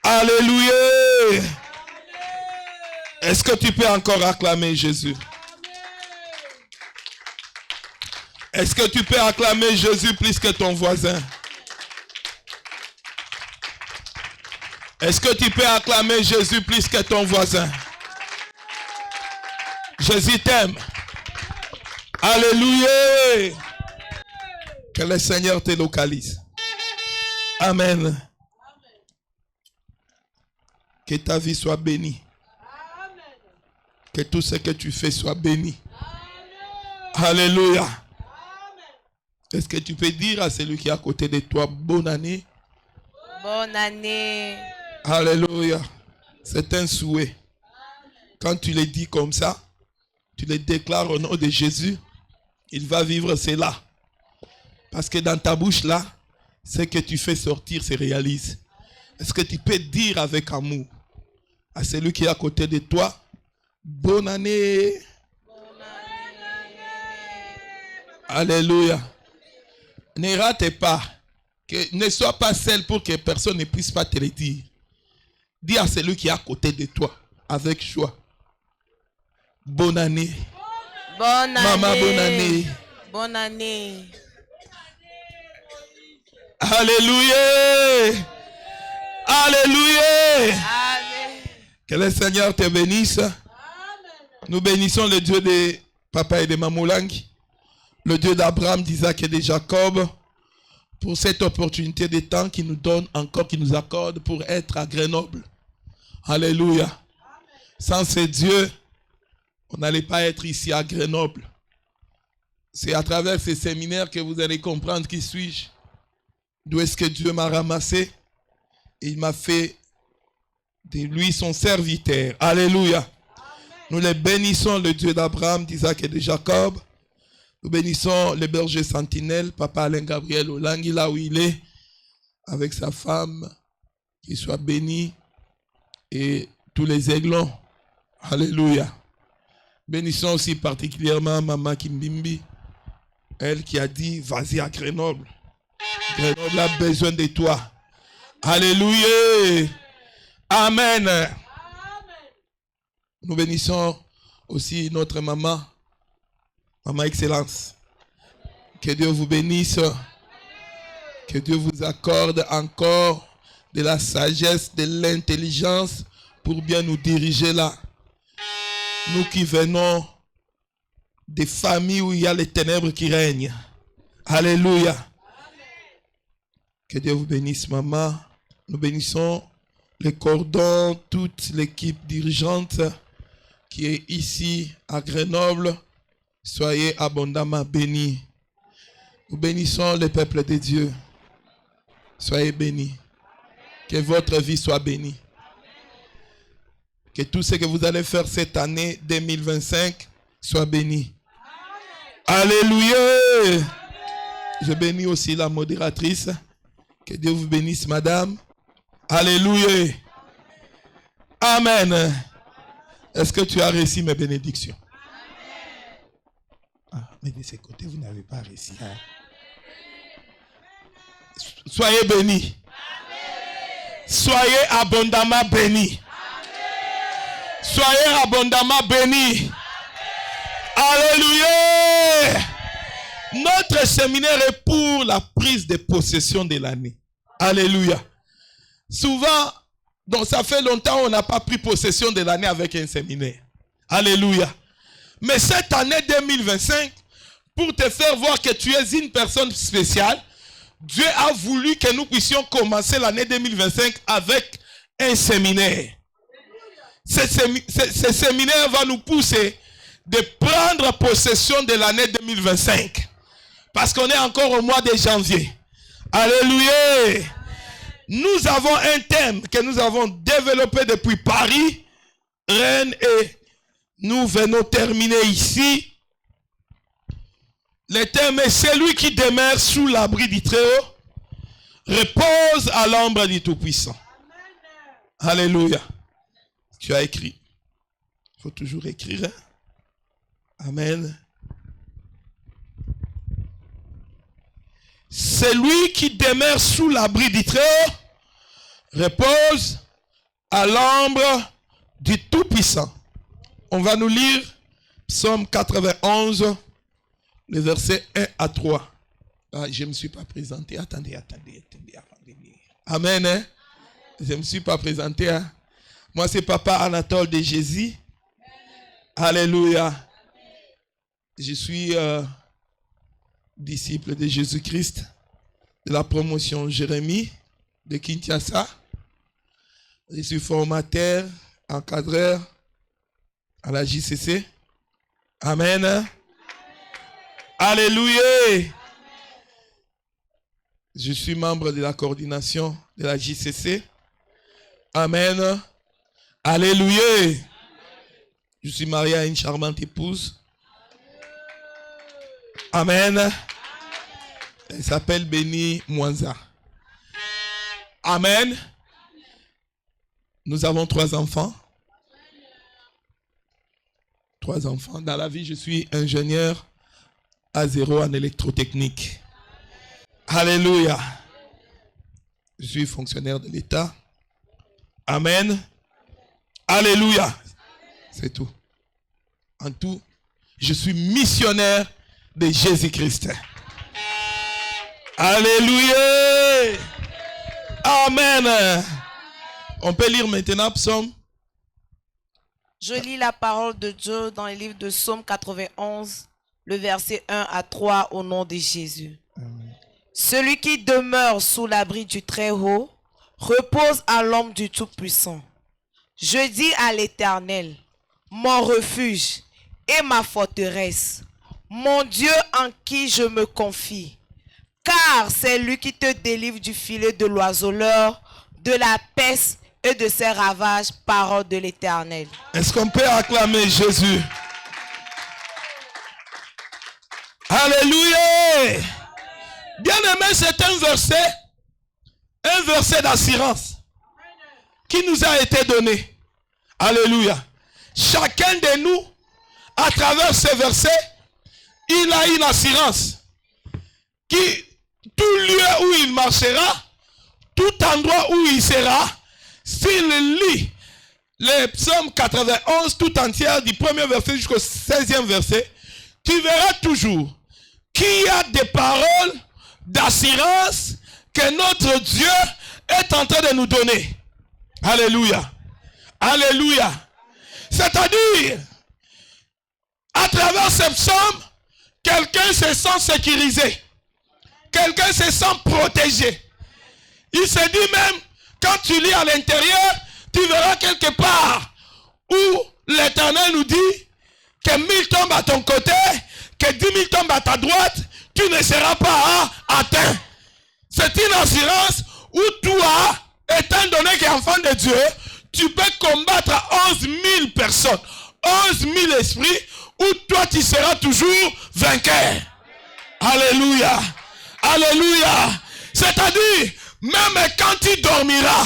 Alléluia. Est-ce que tu peux encore acclamer Jésus? Est-ce que tu peux acclamer Jésus plus que ton voisin? Est-ce que tu peux acclamer Jésus plus que ton voisin? Jésus t'aime. Alléluia. Que le Seigneur te localise. Amen. Que ta vie soit bénie. Que tout ce que tu fais soit béni. Alléluia. Est-ce que tu peux dire à celui qui est à côté de toi, bonne année? Bonne année. Alléluia. C'est un souhait. Quand tu le dis comme ça, tu le déclares au nom de Jésus, il va vivre cela. Parce que dans ta bouche là, ce que tu fais sortir se réalise. Est-ce que tu peux dire avec amour à celui qui est à côté de toi, bonne année? Alléluia. Ne rate pas. Ne sois pas seul pour que personne ne puisse pas te le dire. Dis à celui qui est à côté de toi, avec joie. Bonne année. Bonne année. Maman, bonne année. Bonne année. Alléluia. Alléluia. Amen. Que le Seigneur te bénisse. Nous bénissons le Dieu de papa et de maman Lang, le Dieu d'Abraham, d'Isaac et de Jacob, pour cette opportunité de temps qu'il nous donne encore, qu'il nous accorde pour être à Grenoble. Alléluia. Sans ce Dieu, on n'allait pas être ici à Grenoble. C'est à travers ces séminaires que vous allez comprendre qui suis-je. D'où est-ce que Dieu m'a ramassé? Et il m'a fait de lui son serviteur. Alléluia. Amen. Nous les bénissons, le Dieu d'Abraham, d'Isaac et de Jacob. Nous bénissons le berger sentinelle, papa Alain Gabriel Olangui, là où il est, avec sa femme, qu'il soit béni, et tous les aiglons. Alléluia. Bénissons aussi particulièrement maman Kimbimbi, elle qui a dit, vas-y à Grenoble. Grenoble a besoin de toi. Alléluia. Amen. Nous bénissons aussi notre maman, Maman Excellence. Que Dieu vous bénisse. Que Dieu vous accorde encore de la sagesse, de l'intelligence pour bien nous diriger là. Nous qui venons des familles où il y a les ténèbres qui règnent. Alléluia. Que Dieu vous bénisse, maman. Nous bénissons les cordons, toute l'équipe dirigeante qui est ici à Grenoble. Soyez abondamment bénis. Nous bénissons le peuple de Dieu. Soyez bénis. Que votre vie soit bénie. Que tout ce que vous allez faire cette année 2025 soit béni. Alléluia. Je bénis aussi la modératrice. Que Dieu vous bénisse, madame. Alléluia. Amen. Est-ce que tu as reçu mes bénédictions? Ah, mais de ce côté, vous n'avez pas reçu. Hein? Soyez bénis. Soyez abondamment bénis. Soyez abondamment bénis. Alléluia. Notre séminaire est pour la prise de possession de l'année. Alléluia. Souvent, donc ça fait longtemps on n'a pas pris possession de l'année avec un séminaire. Alléluia. Mais cette année 2025, pour te faire voir que tu es une personne spéciale, Dieu a voulu que nous puissions commencer l'année 2025 avec un séminaire. Ce séminaire va nous pousser de prendre possession de l'année 2025. Parce qu'on est encore au mois de janvier. Alléluia. Nous avons un thème que nous avons développé depuis Paris, Rennes, et nous venons terminer ici. Le thème est celui qui demeure sous l'abri du Très-Haut, repose à l'ombre du Tout-Puissant. Alléluia. Tu as écrit. Il faut toujours écrire. Hein? Amen. Celui qui demeure sous l'abri du Très-Haut repose à l'ombre du Tout-Puissant. On va nous lire Psaume 91, le verset 1 à 3. Ah, je ne me suis pas présenté. Attendez. Amen. Hein? Je ne me suis pas présenté. Hein? Moi, c'est Papa Anatole de Jésus. Alléluia. Je suis disciple de Jésus-Christ, de la promotion Jérémie de Kinshasa. Je suis formateur, encadreur à la JCC. Amen. Alléluia. Je suis membre de la coordination de la JCC. Amen. Alléluia. Je suis marié à une charmante épouse. Amen. Elle s'appelle Béni Mwanza. Amen. Nous avons 3 enfants. 3 enfants. Dans la vie, je suis ingénieur à 0 en électrotechnique. Alléluia. Je suis fonctionnaire de l'État. Amen. Alléluia. C'est tout. En tout, je suis missionnaire de Jésus-Christ. Alléluia. Amen. On peut lire maintenant Psaume. Je lis la parole de Dieu dans le livre de Psaume 91, le verset 1 à 3 au nom de Jésus. Amen. Celui qui demeure sous l'abri du Très-Haut repose à l'ombre du Tout-Puissant. Je dis à l'Éternel, mon refuge et ma forteresse, mon Dieu en qui je me confie. Car c'est lui qui te délivre du filet de l'oiseleur, de la peste et de ses ravages, parole de l'Éternel. Est-ce qu'on peut acclamer Jésus? Alléluia. Bien aimé, c'est un verset d'assurance qui nous a été donné. Alléluia. Chacun de nous, à travers ce verset, il a une assurance qui, tout lieu où il marchera, tout endroit où il sera, s'il lit les psaumes 91 tout entière, du premier verset jusqu'au 16e verset, tu verras toujours qu'il y a des paroles d'assurance que notre Dieu est en train de nous donner. Alléluia. Alléluia. C'est-à-dire, à travers ces psaumes, quelqu'un se sent sécurisé. Quelqu'un se sent protégé. Il se dit même, quand tu lis à l'intérieur, tu verras quelque part où l'Éternel nous dit que 1000 tombent à ton côté, que 10 000 tombent à ta droite, tu ne seras pas atteint. C'est une assurance où toi, étant donné qu'es enfant de Dieu, tu peux combattre 11 000 personnes, 11 000 esprits, où toi tu seras toujours vainqueur. Alléluia. Alléluia. C'est-à-dire, même quand tu dormiras,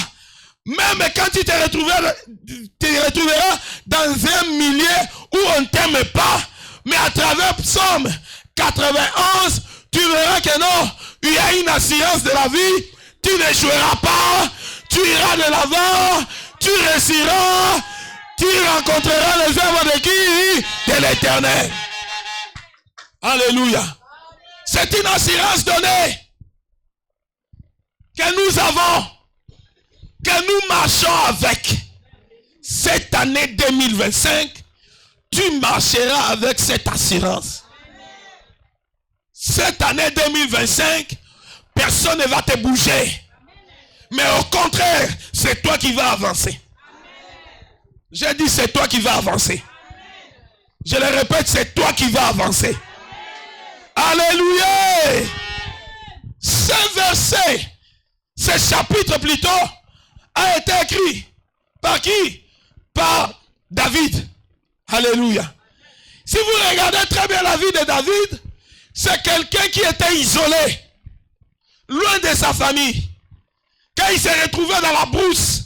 même quand tu te retrouveras dans un milieu où on ne t'aime pas, mais à travers Psaume 91, tu verras que non, il y a une assurance de la vie, tu n'échoueras pas, tu iras de l'avant, tu réussiras, tu rencontreras les œuvres de qui? De l'Éternel. Alléluia. C'est une assurance donnée que nous avons, que nous marchons avec. Cette année 2025, tu marcheras avec cette assurance. Cette année 2025, personne ne va te bouger. Mais au contraire, c'est toi qui vas avancer. J'ai dit c'est toi qui vas avancer. Je le répète, c'est toi qui vas avancer. Alléluia. Ce verset, ce chapitre plutôt, a été écrit par qui? Par David. Alléluia. Si vous regardez très bien la vie de David, c'est quelqu'un qui était isolé, loin de sa famille. Quand il s'est retrouvé dans la brousse,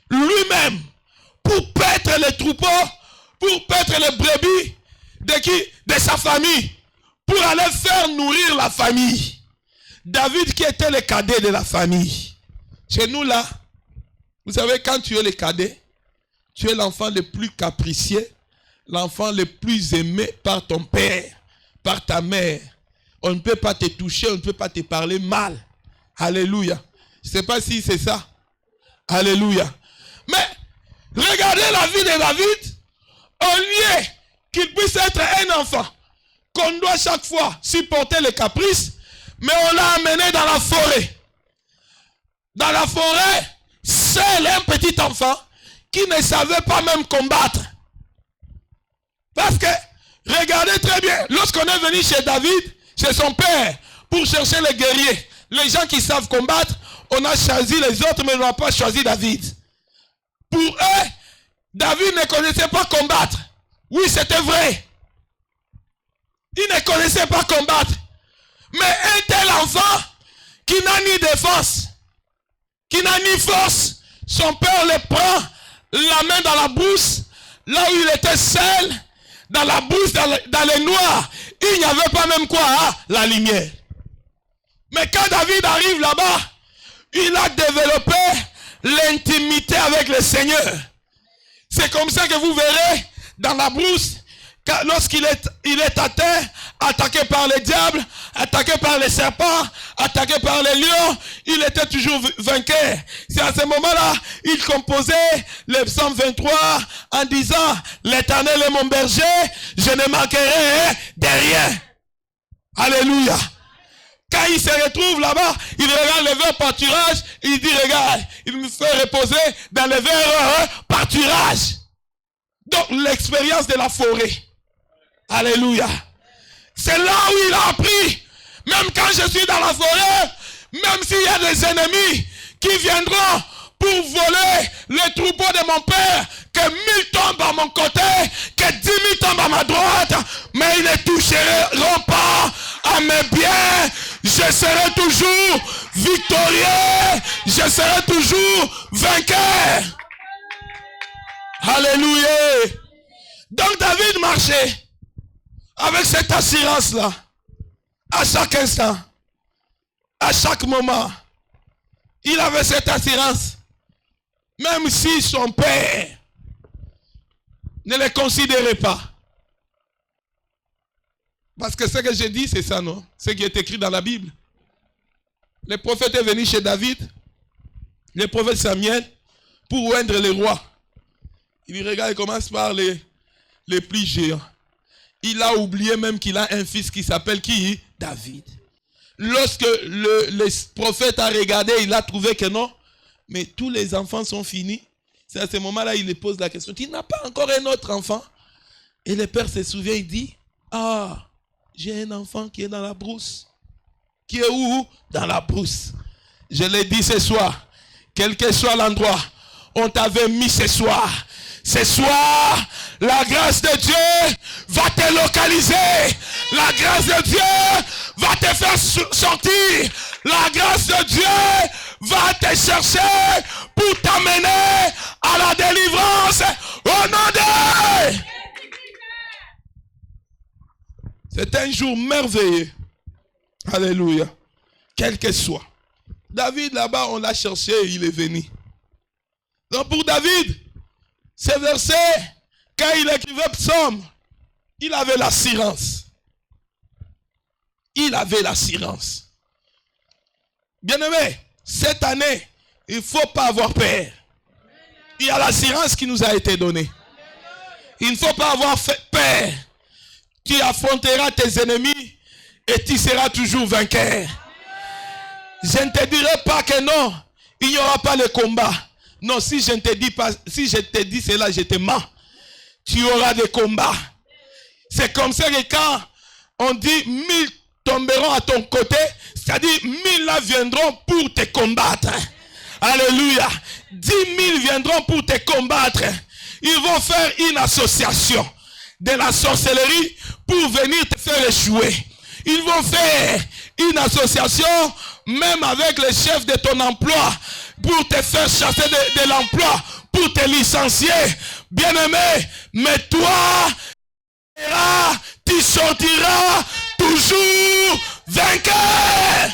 lui-même, pour paître les troupeaux, pour paître les brebis de qui? De sa famille, pour aller faire nourrir la famille. David qui était le cadet de la famille. Chez nous là, vous savez, quand tu es le cadet, tu es l'enfant le plus capricieux, l'enfant le plus aimé par ton père, par ta mère. On ne peut pas te toucher, on ne peut pas te parler mal. Alléluia. Je ne sais pas si c'est ça. Alléluia. Mais, regardez la vie de David. Au lieu qu'il puisse être un enfant, qu'on doit chaque fois supporter les caprices, mais on l'a amené dans la forêt. Dans la forêt, seul un petit enfant qui ne savait pas même combattre. Parce que Regardez très bien. Lorsqu'on est venu chez David, chez son père, pour chercher les guerriers, les gens qui savent combattre, on a choisi les autres, mais on n'a pas choisi David. Pour eux, David ne connaissait pas combattre. Oui, c'était vrai. Il ne connaissait pas combattre. Mais un tel enfant qui n'a ni défense, qui n'a ni force, son père le prend, la main dans la brousse, là où il était seul, dans la brousse, dans les noirs. Il n'y avait pas même quoi, hein, la lumière. Mais quand David arrive là-bas, il a développé l'intimité avec le Seigneur. C'est comme ça que vous verrez dans la brousse, lorsqu'il est à terre, attaqué par les diables, attaqué par les serpents, attaqué par les lions, il était toujours vainqueur. C'est à ce moment-là, il composait le psaume 23 en disant, l'Éternel est mon berger, je ne manquerai de rien. Alléluia. Quand il se retrouve là-bas, il regarde le verts pâturage, il dit, regarde, il me fait reposer dans le verts pâturage. Donc, l'expérience de la forêt. Alléluia. C'est là où il a appris. Même quand je suis dans la forêt, même s'il y a des ennemis qui viendront pour voler le troupeau de mon père, que 1000 tombent à mon côté, que 10 000 tombent à ma droite, mais ils ne toucheront pas à mes biens. Je serai toujours victorieux. Je serai toujours vainqueur. Alléluia. Donc David marchait avec cette assurance-là. À chaque instant. À chaque moment. Il avait cette assurance. Même si son père ne le considérait pas. Parce que ce que j'ai dit, c'est ça, non? Ce qui est écrit dans la Bible. Le prophète est venu chez David, le prophète Samuel, pour oindre le roi. Il regarde, il commence par les plus géants. Il a oublié même qu'il a un fils qui s'appelle qui? David. Lorsque le prophète a regardé, il a trouvé que non, mais tous les enfants sont finis. C'est à ce moment-là, il lui pose la question. Il n'a pas encore un autre enfant? Et le père se souvient, il dit, ah, j'ai un enfant qui est dans la brousse. Qui est où? Dans la brousse. Je l'ai dit ce soir, quel que soit l'endroit, on t'avait mis ce soir. Ce soir, la grâce de Dieu va te localiser. La grâce de Dieu va te faire sortir. La grâce de Dieu va te chercher pour t'amener à la délivrance. Au nom de... C'est un jour merveilleux. Alléluia. Quel que soit. David, là-bas, on l'a cherché et il est venu. Donc pour David, ce verset, quand il écrivait psaume, il avait l'assurance. Il avait l'assurance. Bien-aimé, cette année, il ne faut pas avoir peur. Il y a l'assurance qui nous a été donnée. Il ne faut pas avoir peur. Tu affronteras tes ennemis et tu seras toujours vainqueur. Je ne te dirai pas que non, il n'y aura pas le combat. Non, si je ne te dis pas, si je te dis cela, je te mens. Tu auras des combats. C'est comme ça que quand on dit 1000 tomberont à ton côté, c'est-à-dire 1000 là viendront pour te combattre. Alléluia. 10 000 viendront pour te combattre. Ils vont faire une association de la sorcellerie pour venir te faire échouer. Ils vont faire une association même avec le chef de ton emploi pour te faire chasser de l'emploi, pour te licencier. Bien-aimé, mais toi, tu sortiras toujours vainqueur.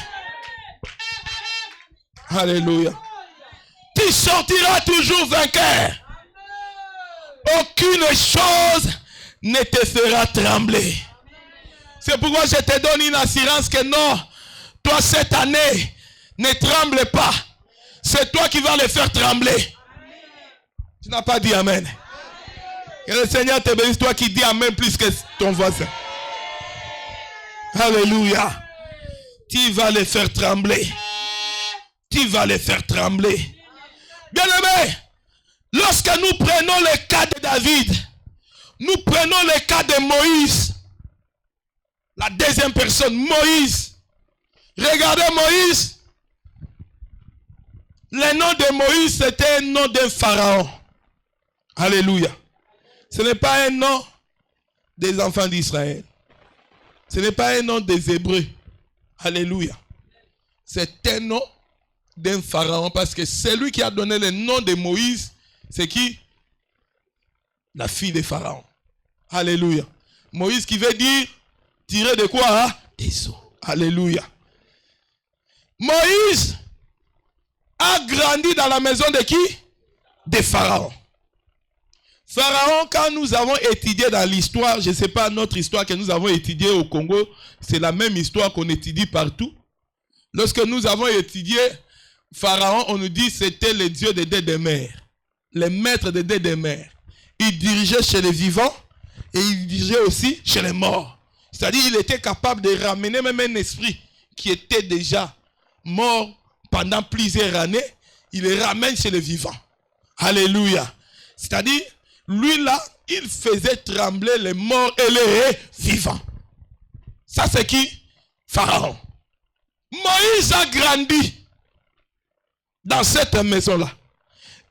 Alléluia. Tu sortiras toujours vainqueur. Aucune chose ne te fera trembler. C'est pourquoi je te donne une assurance que non, toi cette année, ne tremble pas. C'est toi qui vas le faire trembler. Tu n'as pas dit amen. Et le Seigneur te bénisse, toi qui dis amen plus que ton voisin. Alléluia. Tu vas les faire trembler. Tu vas les faire trembler. Bien-aimé, lorsque nous prenons le cas de David, nous prenons le cas de Moïse. La deuxième personne, Moïse. Regardez Moïse. Le nom de Moïse, c'était un nom d'un pharaon. Alléluia. Ce n'est pas un nom des enfants d'Israël. Ce n'est pas un nom des Hébreux. Alléluia. C'est un nom d'un pharaon parce que celui qui a donné le nom de Moïse, c'est qui? La fille de Pharaon. Alléluia. Moïse qui veut dire tirer de quoi? Hein? Des eaux. Alléluia. Moïse a grandi dans la maison de qui? De Pharaon. Pharaon, quand nous avons étudié dans l'histoire, je ne sais pas notre histoire que nous avons étudiée au Congo, c'est la même histoire qu'on étudie partout. Lorsque nous avons étudié Pharaon, on nous dit que c'était le dieu des deux des mers, le maître des deux des mers. Il dirigeait chez les vivants et il dirigeait aussi chez les morts. C'est-à-dire qu'il était capable de ramener même un esprit qui était déjà mort pendant plusieurs années, il le ramène chez les vivants. Alléluia. C'est-à-dire, lui là, il faisait trembler les morts et les vivants. Ça c'est qui? Pharaon. Moïse a grandi dans cette maison-là.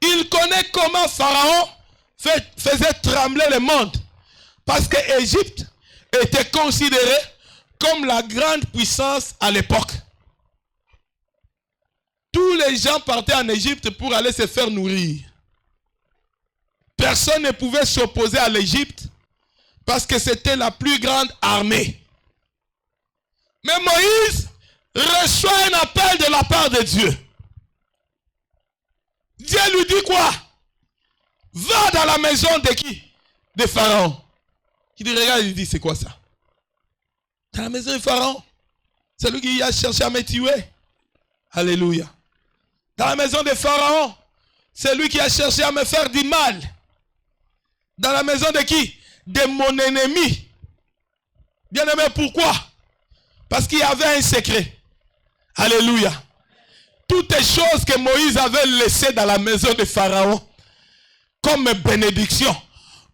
Il connaît comment Pharaon faisait trembler le monde. Parce que l'Égypte était considérée comme la grande puissance à l'époque. Tous les gens partaient en Égypte pour aller se faire nourrir. Personne ne pouvait s'opposer à l'Égypte parce que c'était la plus grande armée. Mais Moïse reçoit un appel de la part de Dieu. Dieu lui dit quoi? Va dans la maison de qui? De Pharaon. Il dit, regarde, il dit, c'est quoi ça? Dans la maison de Pharaon. C'est lui qui a cherché à me tuer. Alléluia. Dans la maison de Pharaon, c'est lui qui a cherché à me faire du mal. Dans la maison de qui? De mon ennemi. Bien aimé, pourquoi? Parce qu'il y avait un secret. Alléluia. Toutes les choses que Moïse avait laissées dans la maison de Pharaon, comme bénédiction,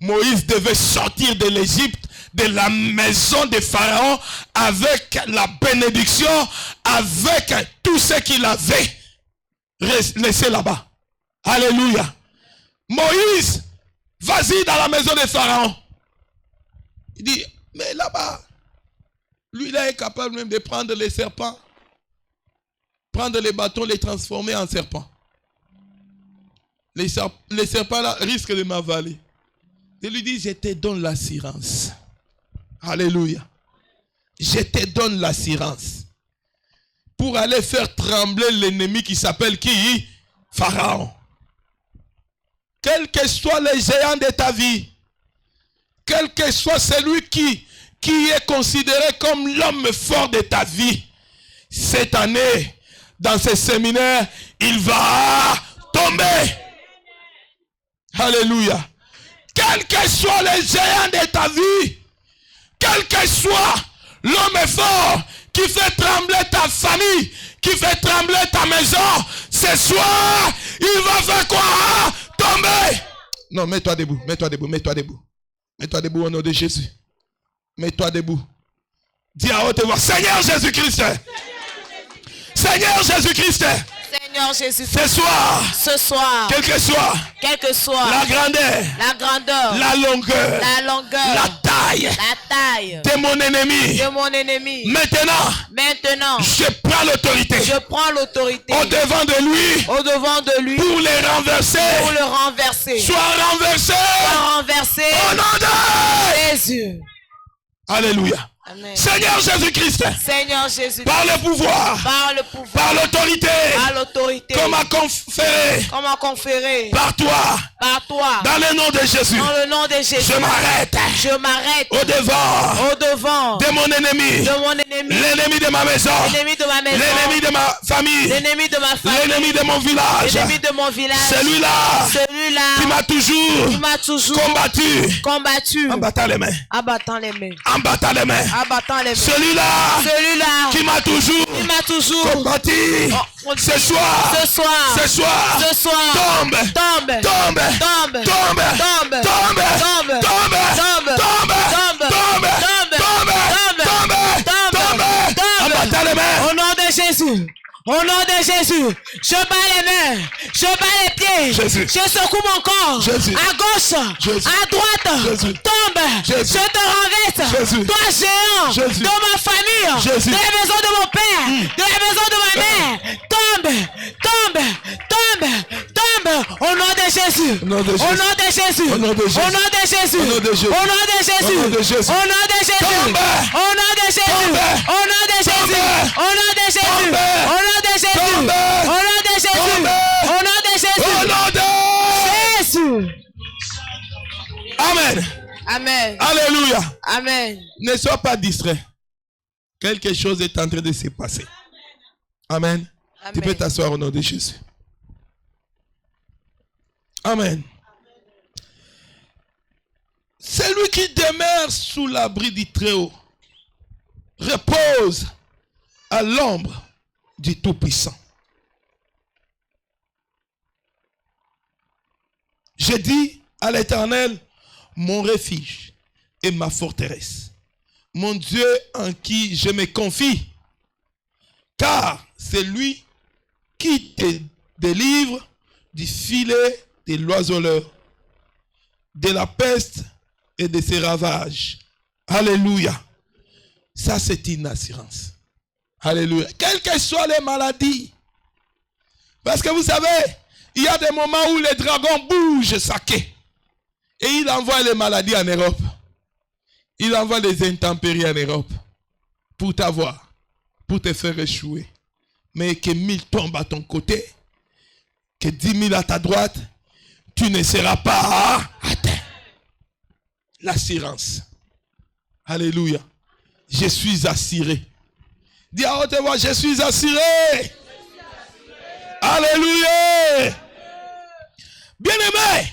Moïse devait sortir de l'Égypte, de la maison de Pharaon, avec la bénédiction, avec tout ce qu'il avait laissé là-bas. Alléluia. Moïse, vas-y dans la maison de Pharaon. Il dit, mais là-bas, lui, il est capable même de prendre les serpents, prendre les bâtons, les transformer en serpents. Les serpents là risquent de m'avaler. Il lui dit, je te donne l'assurance. Alléluia. Je te donne l'assurance. Pour aller faire trembler l'ennemi qui s'appelle qui? Pharaon. Quel que soit le géant de ta vie, quel que soit celui qui est considéré comme l'homme fort de ta vie, cette année, dans ce séminaire, il va tomber. Alléluia. Quel que soit le géant de ta vie, quel que soit l'homme fort qui fait trembler ta famille, qui fait trembler ta maison, ce soir, il va faire quoi? Tomber. Non, mets-toi debout, mets-toi debout, mets-toi debout. Mets-toi debout au nom de Jésus. Mets-toi debout. Dis à haute voix, Seigneur Jésus-Christ. Seigneur Jésus-Christ. Seigneur Jésus. Ce soir, quel que soit la grandeur, la longueur, la taille de mon ennemi, maintenant, je prends l'autorité au devant de lui, pour le renverser, soit renversé au nom de Jésus. Alléluia. Amen. Seigneur Jésus-Christ, par le pouvoir, par l'autorité, qu'on m'a conféré, par toi, dans le nom de Jésus, je m'arrête au devant de mon ennemi, l'ennemi de ma maison, l'ennemi de ma famille, l'ennemi de mon village, celui-là qui m'a toujours combattu, en battant les mains. Celui-là qui m'a toujours combattu frontières. Ce soir. Ce soir. Ce soir. Ce soir. Tombe. Tombe. Tombe. Tombe. Tombe. Tombe. Tombe. Tombe. Tombe. Tombe. Tombe. Tombe. Tombe. Tombe. Tombe. Tombe. Tombe. Tombe. Abattez les mains. Au nom de Jésus. Au nom de Jésus, je bats les mains, je bats les pieds, Jésus. je secoue mon corps, Jésus. à gauche, Jésus. à droite, Jésus. tombe, Jésus. je te renverse, Jésus. toi géant, Jésus. de ma famille, Jésus. de la maison de mon père, de la maison de ma mère, tombe, tombe, tombe, tombe, au nom de Jésus, Au nom de Jésus. au nom de Jésus, Au nom de Jésus. au nom de Jésus, Au nom de Jésus. au nom de Jésus, Au nom de Jésus. au nom de Jésus, Tombe. au nom de Jésus, Tombe. au nom de Jésus, Tombe. au nom de Jésus, Tombe. au nom de Jésus, Tombe. au nom de Jésus, Tombe. au nom de Jésus, Au nom de Jésus. Amen. Amen. Alléluia. Amen. Ne sois pas distrait. Quelque chose est en train de se passer. Amen. Amen. Tu peux t'asseoir au nom de Jésus. Amen. Celui qui demeure sous l'abri du Très-Haut repose à l'ombre du Tout-Puissant. Je dis à l'Éternel, mon refuge et ma forteresse, mon Dieu en qui je me confie, car c'est lui qui te délivre du filet de l'oiseleur, de la peste et de ses ravages. Alléluia. Ça, c'est une assurance. Alléluia. Quelles que soient les maladies. Parce que vous savez, il y a des moments où les dragons bougent sa queue. Et il envoie les maladies en Europe. Il envoie les intempéries en Europe. Pour t'avoir. Pour te faire échouer. Mais que 1000 tombent à ton côté. Que 10 000 à ta droite. Tu ne seras pas atteint. L'assurance. Alléluia. Je suis assuré. Dis à haute voix, je suis assuré. Alléluia. Bien-aimé,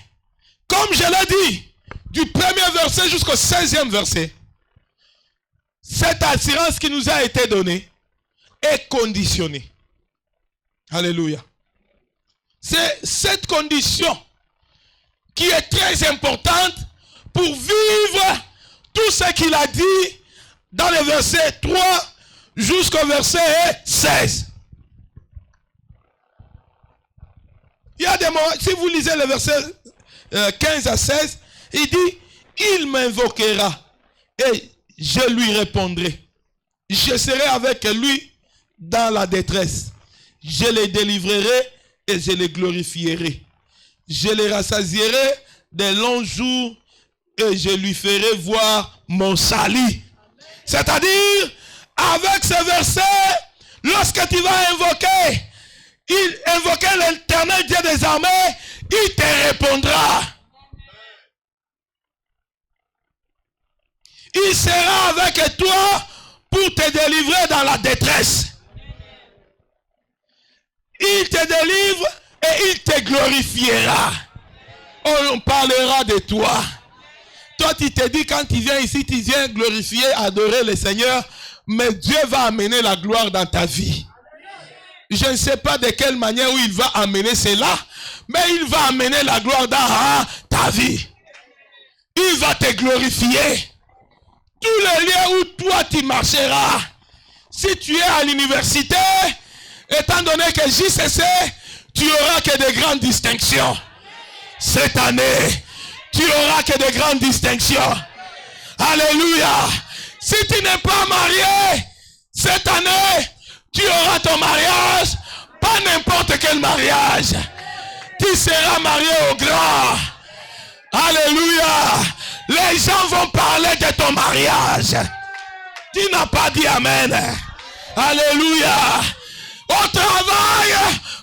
comme je l'ai dit, du premier verset jusqu'au 16e verset, cette assurance qui nous a été donnée est conditionnée. Alléluia. C'est cette condition qui est très importante pour vivre tout ce qu'il a dit dans le verset 3 jusqu'au verset 16. Il y a des moments, si vous lisez le verset 15 à 16, il dit, il m'invoquera et je lui répondrai. Je serai avec lui dans la détresse. Je les délivrerai et je les glorifierai. Je les rassasierai des longs jours et je lui ferai voir mon salut. C'est-à-dire, avec ce verset, lorsque tu vas invoquer l'Éternel Dieu des armées, il te répondra. Il sera avec toi pour te délivrer dans la détresse. Il te délivre et il te glorifiera. On parlera de toi. Toi, tu te dis, quand tu viens ici, tu viens glorifier, adorer le Seigneur, mais Dieu va amener la gloire dans ta vie. Je ne sais pas de quelle manière où il va amener cela, mais il va amener la gloire dans ta vie. Il va te glorifier. Tous les lieux où toi tu marcheras, si tu es à l'université, étant donné que JCC, tu auras que de grandes distinctions. Cette année, tu auras que de grandes distinctions. Alléluia. Si tu n'es pas marié, cette année, tu auras ton mariage, pas n'importe quel mariage. Tu seras marié au grand. Alléluia. Les gens vont parler de ton mariage. Tu n'as pas dit amen. Alléluia. Au travail,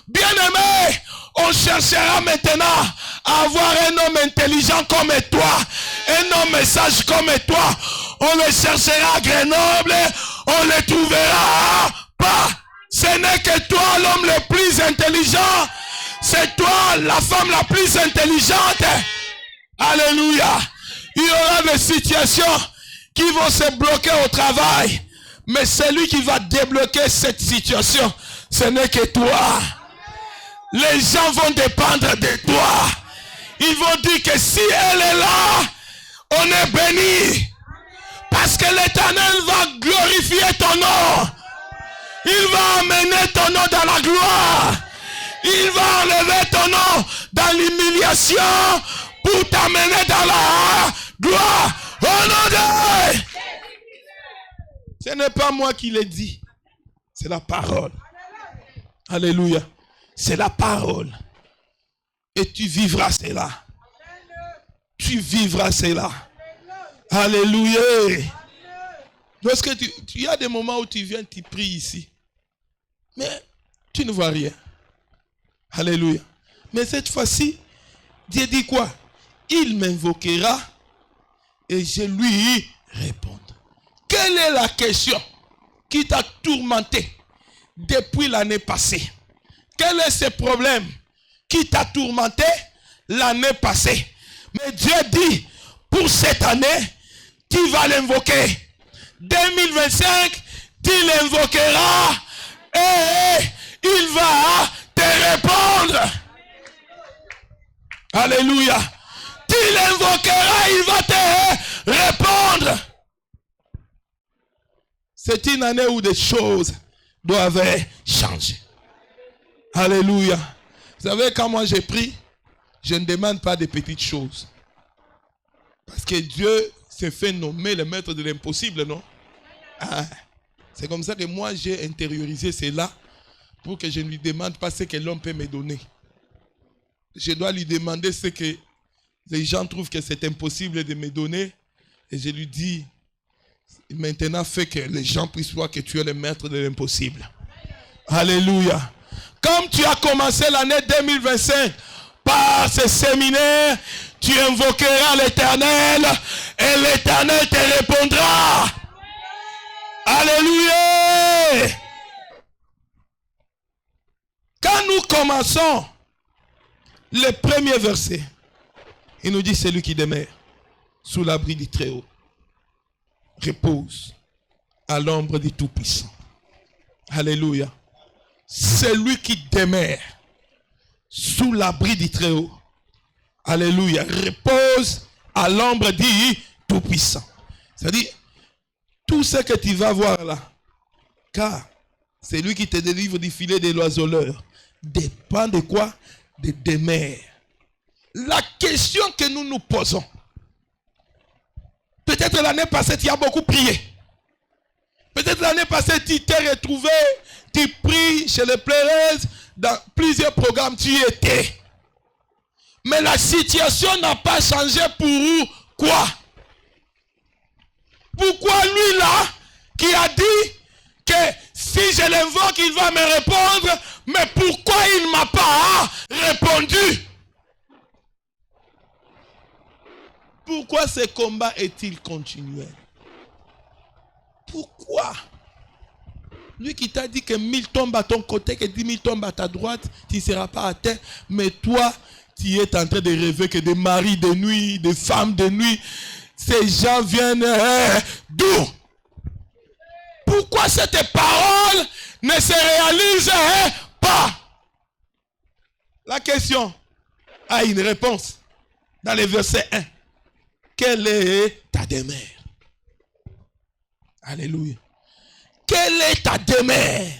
bien-aimé, on cherchera maintenant à avoir un homme intelligent comme toi, un homme sage comme toi. On le cherchera à Grenoble, on le trouvera pas. Ce n'est que toi l'homme le plus intelligent. C'est toi la femme la plus intelligente. Alléluia. Il y aura des situations qui vont se bloquer au travail. Mais celui qui va débloquer cette situation, Ce n'est que toi. Les gens vont dépendre de toi. Ils vont dire que si elle est là, on est béni. Parce que l'Éternel va glorifier ton nom. Il va amener ton nom dans la gloire. Il va enlever ton nom dans l'humiliation pour t'amener dans la gloire. Au nom de... Ce n'est pas moi qui l'ai dit. C'est la parole. Alléluia. C'est la parole. Et tu vivras cela. Tu vivras cela. Alléluia. Parce que tu y a des moments où tu viens, tu pries ici. Mais tu ne vois rien. Alléluia. Mais cette fois-ci, Dieu dit quoi? Il m'invoquera et je lui répondrai. Quelle est la question qui t'a tourmenté depuis l'année passée? Quel est ce problème qui t'a tourmenté l'année passée? Mais Dieu dit, pour cette année, tu vas l'invoquer. 2025, tu l'invoqueras et il va te répondre. Alléluia. Tu l'invoqueras, il va te répondre. C'est une année où des choses doivent changer. Alléluia. Vous savez, quand moi j'ai pris, je ne demande pas de petites choses. Parce que Dieu s'est fait nommer le maître de l'impossible, non? Ah, c'est comme ça que moi j'ai intériorisé cela pour que je ne lui demande pas ce que l'homme peut me donner. Je dois lui demander ce que les gens trouvent que c'est impossible de me donner. Et je lui dis, maintenant fais que les gens puissent voir que tu es le maître de l'impossible. Alléluia. Comme tu as commencé l'année 2025 par ce séminaire, tu invoqueras l'Éternel et l'Éternel te répondra. Alléluia. Quand nous commençons le premier verset, il nous dit celui qui demeure sous l'abri du Très-Haut repose à l'ombre du Tout-Puissant. Alléluia. Celui qui demeure sous l'abri du Très-Haut, alléluia, repose à l'ombre du Tout-Puissant. C'est-à-dire, tout ce que tu vas voir là, car c'est lui qui te délivre du filet de l'oiseleur, dépend de quoi? De demeure. La question que nous nous posons, peut-être l'année passée tu as beaucoup prié, peut-être l'année passée tu t'es retrouvé, tu pries chez les pleureuses, dans plusieurs programmes tu y étais, mais la situation n'a pas changé. Pourquoi? Pourquoi lui là qui a dit que si je l'invoque il va me répondre, mais pourquoi il ne m'a pas répondu? Pourquoi ce combat est-il continuel? Pourquoi? Lui qui t'a dit que 1000 tombent à ton côté, que 10 000 tombent à ta droite, tu ne seras pas atteint. Mais toi, tu es en train de rêver que des maris de nuit, des femmes de nuit, ces gens viennent d'où? Pourquoi cette parole ne se réalise pas? La question a une réponse dans le verset 1. Quelle est ta demeure? Alléluia. Quelle est ta demeure?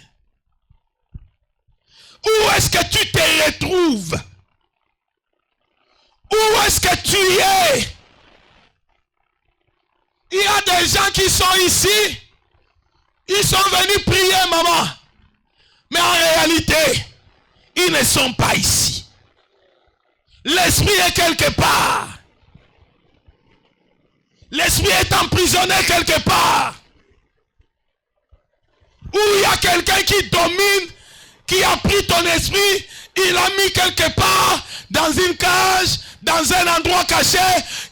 Où est-ce que tu te retrouves? Où est-ce que tu es? Il y a des gens qui sont ici. Ils sont venus prier, maman. Mais en réalité, ils ne sont pas ici. L'esprit est quelque part. L'esprit est emprisonné quelque part. Où il y a quelqu'un qui domine, qui a pris ton esprit, il l'a mis quelque part, dans une cage, dans un endroit caché,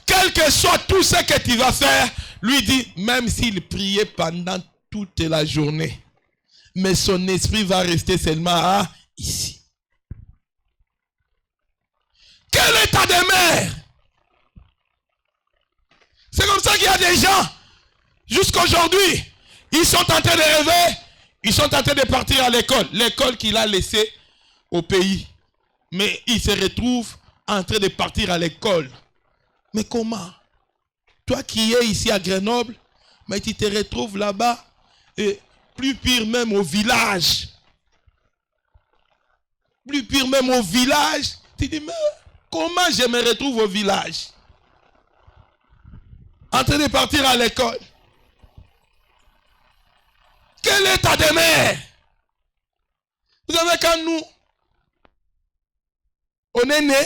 quel que soit tout ce que tu vas faire, lui dit, même s'il priait pendant toute la journée, mais son esprit va rester seulement ici. Quelle est ta demeure? C'est comme ça qu'il y a des gens, jusqu'aujourd'hui, ils sont en train de rêver, Ils sont en train de partir à l'école. L'école qu'il a laissée au pays. Mais ils se retrouvent en train de partir à l'école. Mais comment? Toi qui es ici à Grenoble, mais tu te retrouves là-bas. Et plus pire même au village. Plus pire même au village. Tu dis, mais comment je me retrouve au village? En train de partir à l'école. Quel est ta demeure? Vous savez, quand nous, on est né,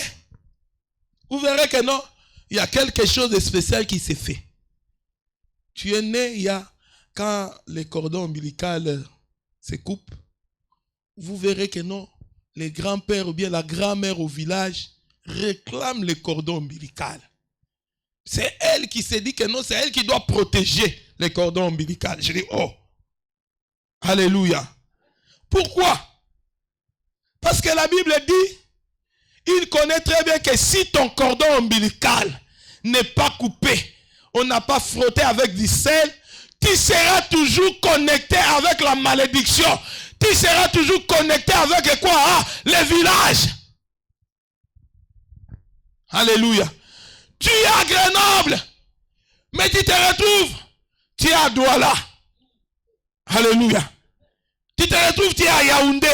vous verrez que non, il y a quelque chose de spécial qui s'est fait. Tu es né, il y a, quand les cordons ombilicaux se coupent, vous verrez que non, les grands-pères ou bien la grand-mère au village réclament les cordons ombilicaux. C'est elle qui s'est dit que non, c'est elle qui doit protéger les cordons ombilicaux. Je dis, oh, alléluia. Pourquoi? Parce que la Bible dit, il connaît très bien que si ton cordon ombilical n'est pas coupé, on n'a pas frotté avec du sel, tu seras toujours connecté avec la malédiction. Tu seras toujours connecté avec quoi? Les villages. Alléluia. Tu es à Grenoble, mais tu te retrouves, tu es à Douala. Alléluia. Tu te retrouves, tu es à Yaoundé.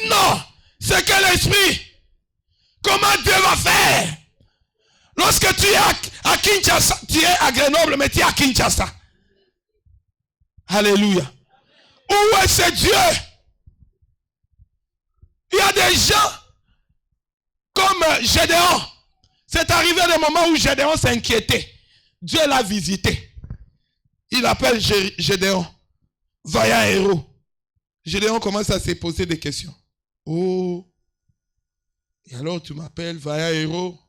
Non, c'est que l'esprit. Comment Dieu va faire? Lorsque tu es à Kinshasa, tu es à Grenoble, mais tu es à Kinshasa. Alléluia. Où est ce Dieu? Il y a des gens comme Gédéon. C'est arrivé le moment où Gédéon s'inquiétait. Dieu l'a visité. Il appelle Gédéon. Vaillant héros. Gédéon commence à se poser des questions. Oh. Et alors tu m'appelles vaillant héros.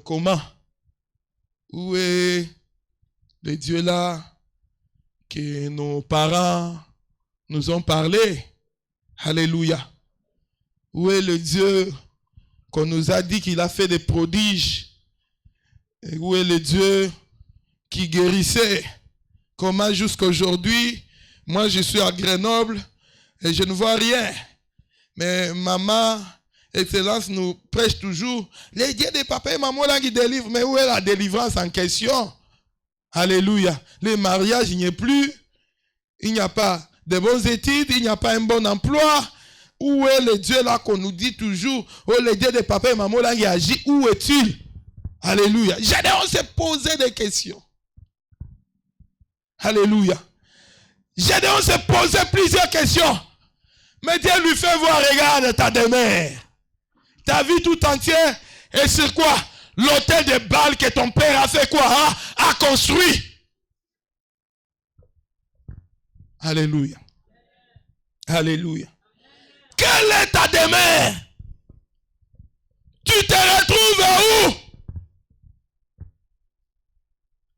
Comment? Où est le Dieu là que nos parents nous ont parlé? Alléluia. Où est le Dieu qu'on nous a dit qu'il a fait des prodiges? Et où est le Dieu qui guérissait? Comment jusqu'à aujourd'hui, moi je suis à Grenoble et je ne vois rien. Mais maman, Excellence nous prêche toujours. Les dieux de papa et maman là qui délivrent. Mais où est la délivrance en question? Alléluia. Les mariages, il n'y a plus. Il n'y a pas de bonnes études. Il n'y a pas un bon emploi. Où est le Dieu là qu'on nous dit toujours? Oh, le Dieu de papa et maman là qui agit. Où est-il? Alléluia. Gédéon s'est posé des questions. Alléluia. Gédéon s'est posé plusieurs questions. Mais Dieu lui fait voir, regarde ta demeure. Ta vie tout entière. Et c'est quoi? L'hôtel de Baal que ton père a fait quoi? A construit. Alléluia. Alléluia. Quelle est ta demeure? Tu te retrouves où?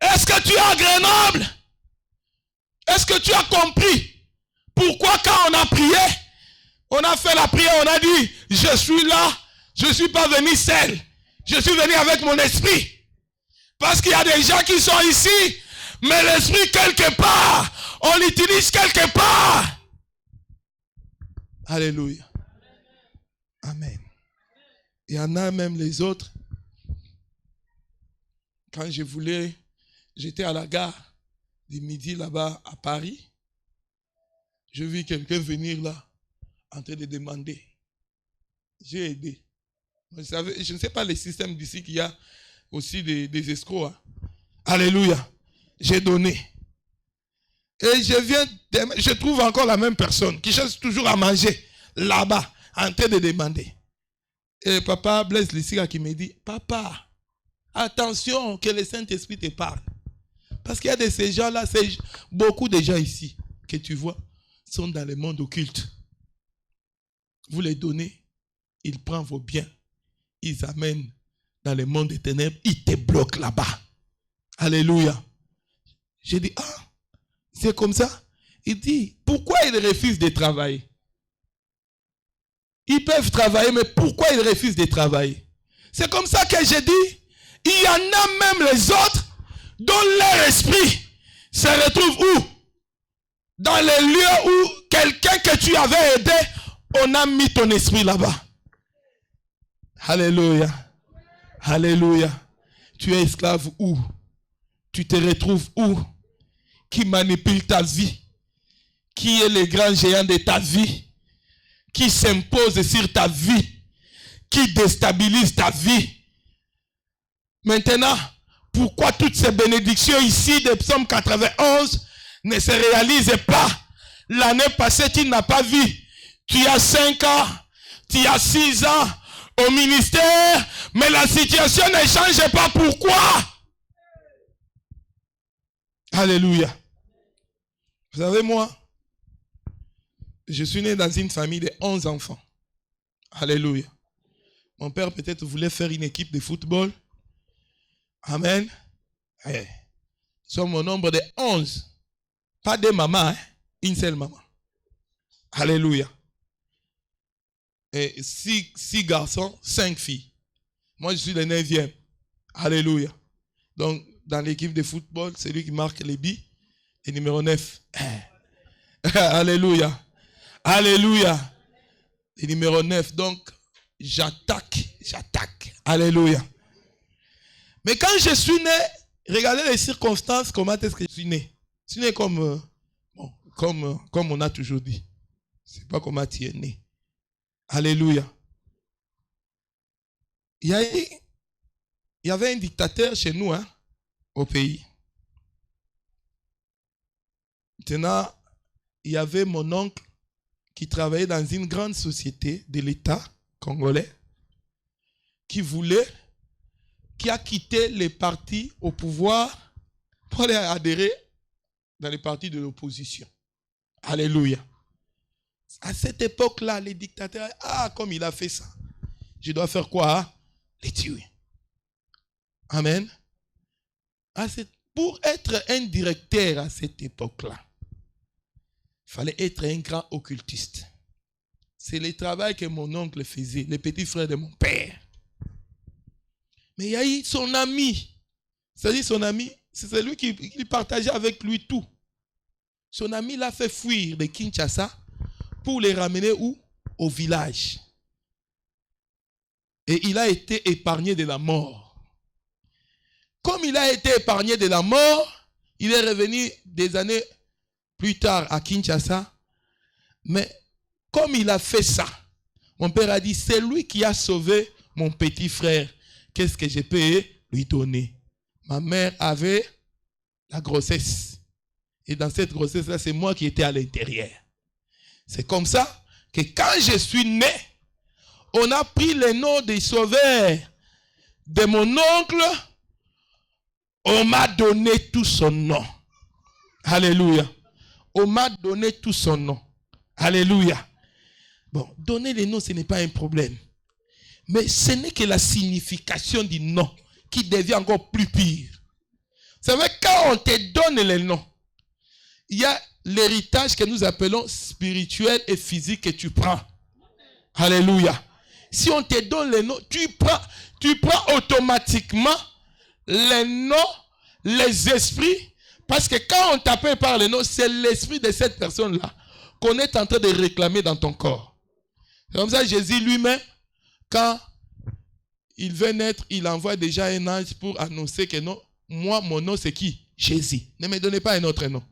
Est-ce que tu es à Grenoble? Est-ce que tu as compris pourquoi quand on a prié, on a fait la prière, on a dit, je suis là, je ne suis pas venu seul, je suis venu avec mon esprit. Parce qu'il y a des gens qui sont ici, mais l'esprit quelque part, on l'utilise quelque part. Alléluia. Amen. Il y en a même les autres. Quand j'étais à la gare du Midi là-bas à Paris, je vis quelqu'un venir là, en train de demander. J'ai aidé. Vous savez, je ne sais pas les systèmes d'ici qu'il y a aussi des escrocs. Hein. Alléluia. J'ai donné. Et je trouve encore la même personne qui cherche toujours à manger là-bas, en train de demander. Et papa Blaise Lissiga qui me dit, papa, attention que le Saint-Esprit te parle. Parce qu'il y a de ces gens-là, beaucoup de gens ici que tu vois, sont dans le monde occulte. Vous les donnez, ils prennent vos biens, ils amènent dans le monde des ténèbres, ils te bloquent là-bas. Alléluia. J'ai dit, c'est comme ça. Il dit, pourquoi ils refusent de travailler? Ils peuvent travailler, mais pourquoi ils refusent de travailler? C'est comme ça que j'ai dit, il y en a même les autres dont leur esprit se retrouve où? dans les lieux où quelqu'un que tu avais aidé, on a mis ton esprit là-bas. Alléluia. Alléluia. Tu es esclave où? Tu te retrouves où? Qui manipule ta vie? Qui est le grand géant de ta vie? Qui s'impose sur ta vie? Qui déstabilise ta vie? Maintenant, pourquoi toutes ces bénédictions ici de Psaume 91 ne se réalisent pas? L'année passée, tu n'as pas vu. Tu as 5 ans, tu as 6 ans au ministère, mais la situation ne change pas. Pourquoi? Alléluia. Vous savez, moi, je suis né dans une famille de 11 enfants. Alléluia. Mon père peut-être voulait faire une équipe de football. Amen. Nous sommes au nombre de 11. Pas de maman, hein? Une seule maman. Alléluia. Et 6 garçons, 5 filles. Moi, je suis le 9e. Alléluia. Donc, dans l'équipe de football, c'est lui qui marque les buts. Et numéro 9. Alléluia. Alléluia. Et numéro 9. Donc, j'attaque. Alléluia. Mais quand je suis né, regardez les circonstances, comment est-ce que je suis né. Je suis né comme on a toujours dit. C'est pas comment tu es né. Alléluia. Il y avait un dictateur chez nous, hein, au pays. Maintenant, il y avait mon oncle qui travaillait dans une grande société de l'État congolais qui a quitté les partis au pouvoir pour aller adhérer dans les partis de l'opposition. Alléluia. À cette époque-là, les dictateurs, comme il a fait ça, je dois faire quoi? Hein? Les tuer. Amen. Pour être un directeur à cette époque-là, il fallait être un grand occultiste. C'est le travail que mon oncle faisait, le petit frère de mon père. Mais il y a eu son ami. C'est-à-dire son ami, c'est celui qui partageait avec lui tout. Son ami l'a fait fuir de Kinshasa pour les ramener où? Au village. Et il a été épargné de la mort. Comme il a été épargné de la mort, il est revenu des années plus tard à Kinshasa. Mais comme il a fait ça, mon père a dit, c'est lui qui a sauvé mon petit frère. Qu'est-ce que je peux lui donner? Ma mère avait la grossesse. Et dans cette grossesse-là, c'est moi qui étais à l'intérieur. C'est comme ça que quand je suis né, on a pris le nom des sauveurs de mon oncle. On m'a donné tout son nom. Alléluia. On m'a donné tout son nom. Alléluia. Bon, donner les noms, ce n'est pas un problème. Mais ce n'est que la signification du nom qui devient encore plus pire. Vous savez, quand on te donne les noms, il y a l'héritage que nous appelons spirituel et physique que tu prends. Alléluia. Si on te donne les noms, tu prends automatiquement les noms, les esprits, parce que quand on t'appelle par les noms, c'est l'esprit de cette personne-là qu'on est en train de réclamer dans ton corps. C'est comme ça, Jésus lui-même, quand il veut naître, il envoie déjà un ange pour annoncer que non, moi, mon nom, c'est qui? Jésus. Ne me donnez pas un autre nom.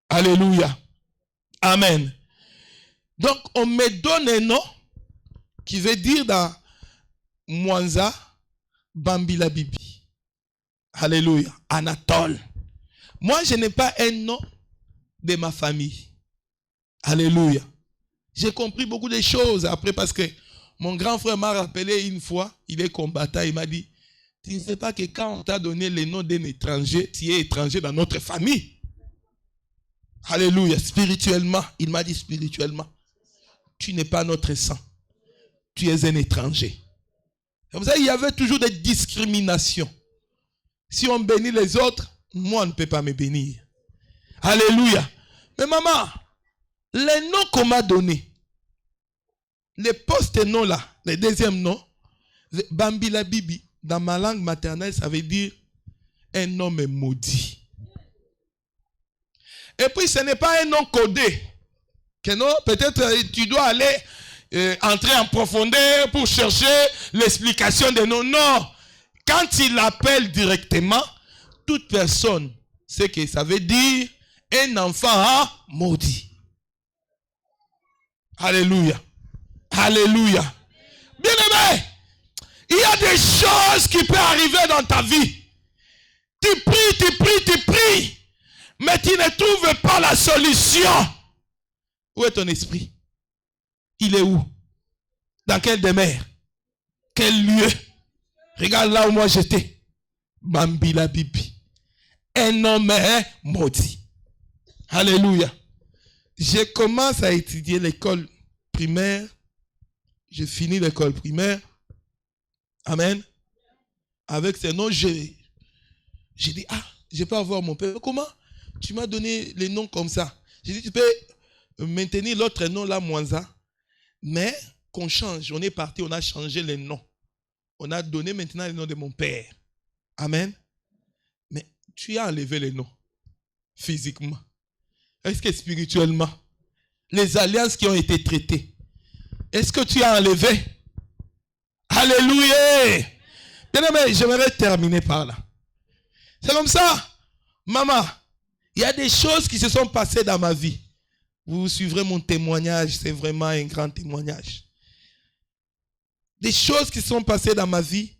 Alléluia. Amen. Donc, on me donne un nom qui veut dire dans Mwanza, Bambila Bibi. Alléluia. Anatole. Moi, je n'ai pas un nom de ma famille. Alléluia. J'ai compris beaucoup de choses après parce que mon grand frère m'a rappelé une fois, il est combattant, il m'a dit, tu ne sais pas que quand on t'a donné le nom d'un étranger, tu es étranger dans notre famille. Alléluia. Spirituellement, il m'a dit spirituellement, tu n'es pas notre sang. Tu es un étranger. Comme ça, il y avait toujours des discriminations. Si on bénit les autres, moi, on ne peut pas me bénir. Alléluia. Mais maman, les noms qu'on m'a donnés, les post-noms là, les deuxièmes noms, Bambila Bibi, dans ma langue maternelle, ça veut dire un homme maudit. Et puis, ce n'est pas un nom codé. Que non, peut-être tu dois aller entrer en profondeur pour chercher l'explication des noms. Non. Quand il l'appelle directement, toute personne sait que ça veut dire un enfant maudit. Alléluia. Alléluia. Bien-aimé, il y a des choses qui peuvent arriver dans ta vie. Tu pries, mais tu ne trouves pas la solution. Où est ton esprit? Il est où? Dans quelle demeure? Quel lieu? Regarde là où moi j'étais. Bambila Bibi. Un homme est maudit. Alléluia. Je commence à étudier l'école primaire. J'ai fini l'école primaire. Amen. Avec ces noms, j'ai dit, je peux avoir mon père. Comment? Tu m'as donné les noms comme ça. J'ai dit, tu peux maintenir l'autre nom là, Mwanza. Mais qu'on change. On est parti, on a changé les noms. On a donné maintenant les noms de mon père. Amen. Mais tu as enlevé les noms. Physiquement. Est-ce que spirituellement? Les alliances qui ont été traitées. Est-ce que tu as enlevé? Alléluia. Bien-aimé, j'aimerais terminer par là. C'est comme ça. Maman, il y a des choses qui se sont passées dans ma vie. Vous suivrez mon témoignage. C'est vraiment un grand témoignage. Des choses qui se sont passées dans ma vie.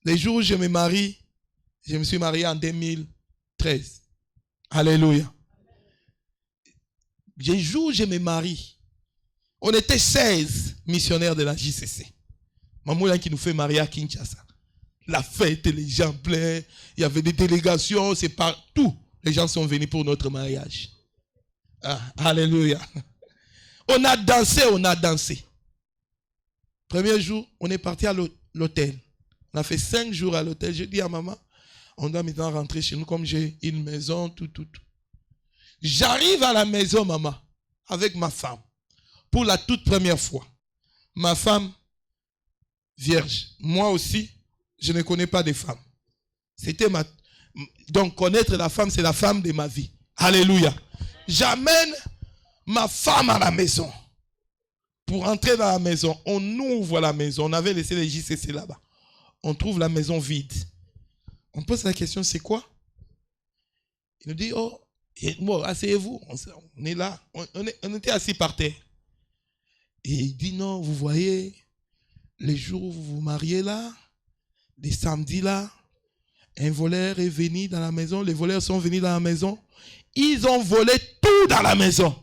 Les jours où je me marie, je me suis marié en 2013. Alléluia. Les jours où je me marie, on était 16 missionnaires de la JCC. Maman qui nous fait marier à Kinshasa. La fête, les gens pleins, il y avait des délégations, c'est partout. Les gens sont venus pour notre mariage. Alléluia. On a dansé. Premier jour, on est parti à l'hôtel. On a fait 5 jours à l'hôtel. J'ai dit à maman, on doit maintenant rentrer chez nous comme j'ai une maison, tout. J'arrive à la maison, maman, avec ma femme. Pour la toute première fois. Ma femme, vierge. Moi aussi, je ne connais pas de femme. Donc, connaître la femme, c'est la femme de ma vie. Alléluia. J'amène ma femme à la maison. Pour entrer dans la maison, on ouvre la maison. On avait laissé les JCC là-bas. On trouve la maison vide. On pose la question, c'est quoi? Il nous dit, asseyez-vous. On est là. On était assis par terre. Et il dit, non, vous voyez, les jours où vous vous mariez là, les samedis là, un voleur est venu dans la maison. Les voleurs sont venus dans la maison. Ils ont volé tout dans la maison.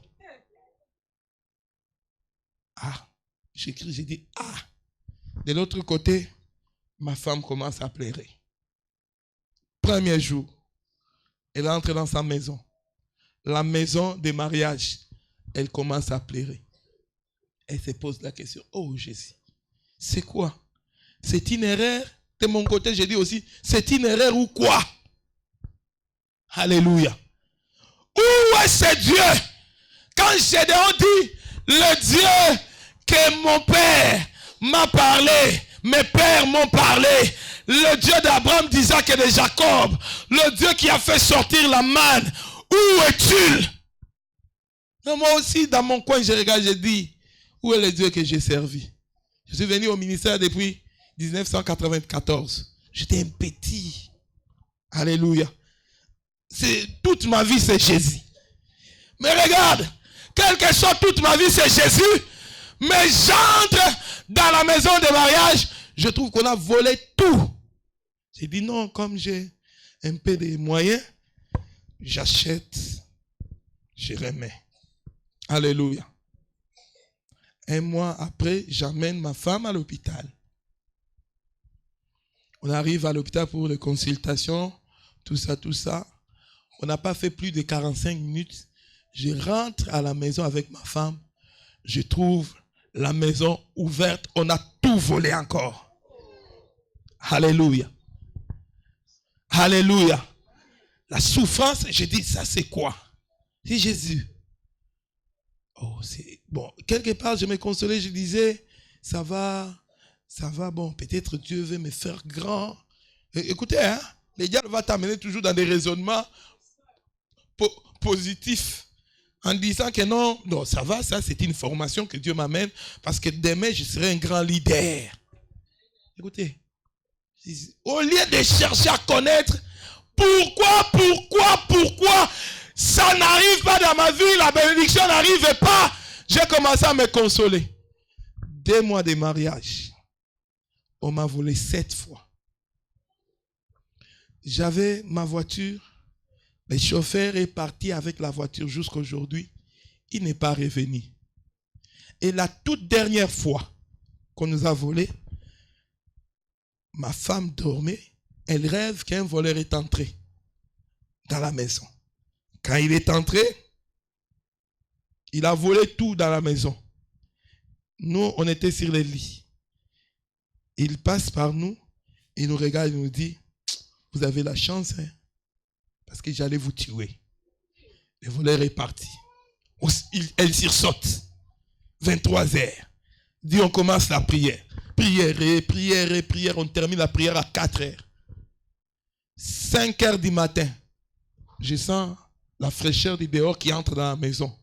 J'écris, j'ai dit, De l'autre côté, ma femme commence à pleurer. Premier jour, elle entre dans sa maison. La maison de mariage, elle commence à pleurer. Elle se pose la question, oh Jésus, c'est quoi? C'est une erreur? De mon côté, j'ai dit aussi, c'est une erreur ou quoi? Alléluia. Où est ce Dieu? Quand Gédéon dit, le Dieu que mon père m'a parlé, mes pères m'ont parlé, le Dieu d'Abraham, d'Isaac et de Jacob, le Dieu qui a fait sortir la manne, où est-il? Moi aussi, dans mon coin, je regarde, je dis, où est le Dieu que j'ai servi? Je suis venu au ministère depuis 1994. J'étais un petit. Alléluia. Toute ma vie, c'est Jésus. Mais regarde, quel que soit toute ma vie, c'est Jésus. Mais j'entre dans la maison de mariage, je trouve qu'on a volé tout. J'ai dit non, comme j'ai un peu de moyens, j'achète, je remets. Alléluia. Un mois après, j'amène ma femme à l'hôpital. On arrive à l'hôpital pour les consultations, tout ça. On n'a pas fait plus de 45 minutes. Je rentre à la maison avec ma femme. Je trouve la maison ouverte. On a tout volé encore. Alléluia. Alléluia. La souffrance, j'ai dit, ça c'est quoi? C'est Jésus. C'est bon. Quelque part, je me consolais, je disais, ça va, bon, peut-être Dieu veut me faire grand. Écoutez, les diables vont t'amener toujours dans des raisonnements positif en disant que non, ça va, ça c'est une formation que Dieu m'amène parce que demain je serai un grand leader. Écoutez, au lieu de chercher à connaître pourquoi ça n'arrive pas dans ma vie, la bénédiction n'arrive pas, j'ai commencé à me consoler. 2 mois de mariage, on m'a volé 7 fois. J'avais ma voiture, le chauffeur est parti avec la voiture jusqu'à aujourd'hui, il n'est pas revenu. Et la toute dernière fois qu'on nous a volé, ma femme dormait, elle rêve qu'un voleur est entré dans la maison. Quand il est entré, il a volé tout dans la maison. Nous, on était sur les lits. Il passe par nous, il nous regarde et nous dit, vous avez la chance, hein, parce que j'allais vous tuer. Le voleur est parti. Elle sursaute. 23h. Dit, on commence la prière. Prière. On termine la prière à 4h. 5h du matin. Je sens la fraîcheur du dehors qui entre dans la maison.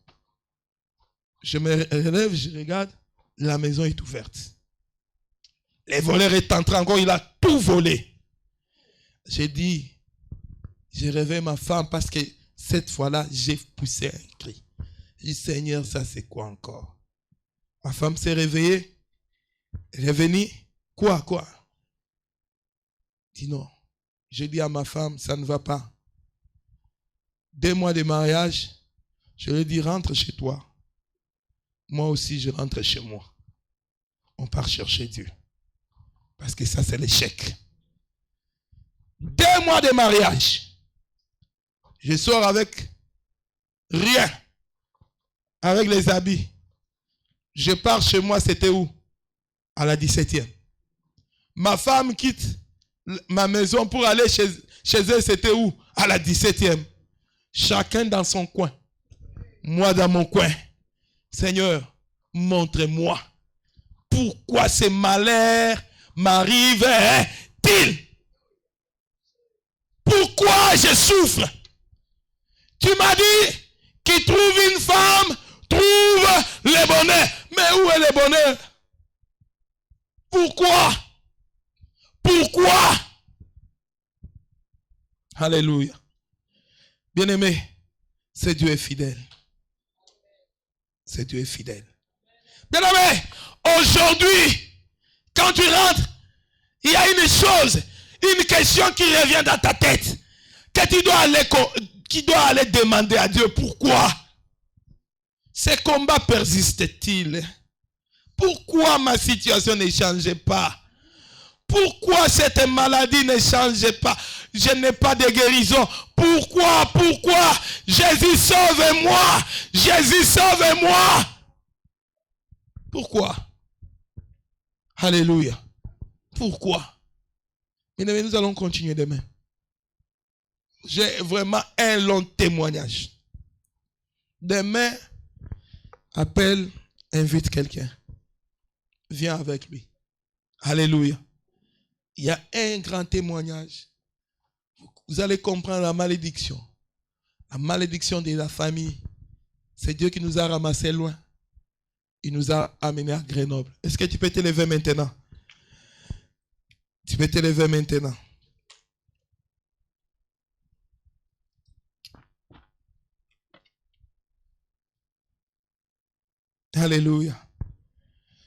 Je me relève, je regarde. La maison est ouverte. Le voleur est entré encore, il a tout volé. J'ai dit, j'ai réveillé ma femme parce que cette fois-là, j'ai poussé un cri. J'ai dit, Seigneur, ça c'est quoi encore? Ma femme s'est réveillée. Elle est venue. Quoi? Je dis non. J'ai dit à ma femme, ça ne va pas. 2 mois de mariage, je lui ai dit, rentre chez toi. Moi aussi, je rentre chez moi. On part chercher Dieu. Parce que ça, c'est l'échec. 2 mois de mariage. Je sors avec rien. Avec les habits. Je pars chez moi, c'était où? À la 17e. Ma femme quitte ma maison pour aller chez elle, c'était où? À la 17e. Chacun dans son coin. Moi dans mon coin. Seigneur, montre-moi pourquoi ces malheurs m'arrivent-ils? Pourquoi je souffre? Tu m'as dit qui trouve une femme, trouve le bonheur. Mais où est le bonheur? Pourquoi? Alléluia. Bien-aimé, ce Dieu est fidèle. Ce Dieu est fidèle. Bien-aimé, aujourd'hui, quand tu rentres, il y a une chose, une question qui revient dans ta tête, que tu dois aller demander à Dieu. Pourquoi ces combats persistent-ils? Pourquoi ma situation ne change pas? Pourquoi cette maladie ne change pas? Je n'ai pas de guérison. Pourquoi? Jésus, sauve-moi! Jésus, sauve-moi! Pourquoi? Alléluia. Pourquoi? Mais nous allons continuer demain. J'ai vraiment un long témoignage. Demain, appelle, invite quelqu'un. Viens avec lui. Alléluia. Il y a un grand témoignage. Vous allez comprendre la malédiction. La malédiction de la famille. C'est Dieu qui nous a ramassés loin. Il nous a amenés à Grenoble. Est-ce que tu peux te lever maintenant? Tu peux te lever maintenant. Alléluia.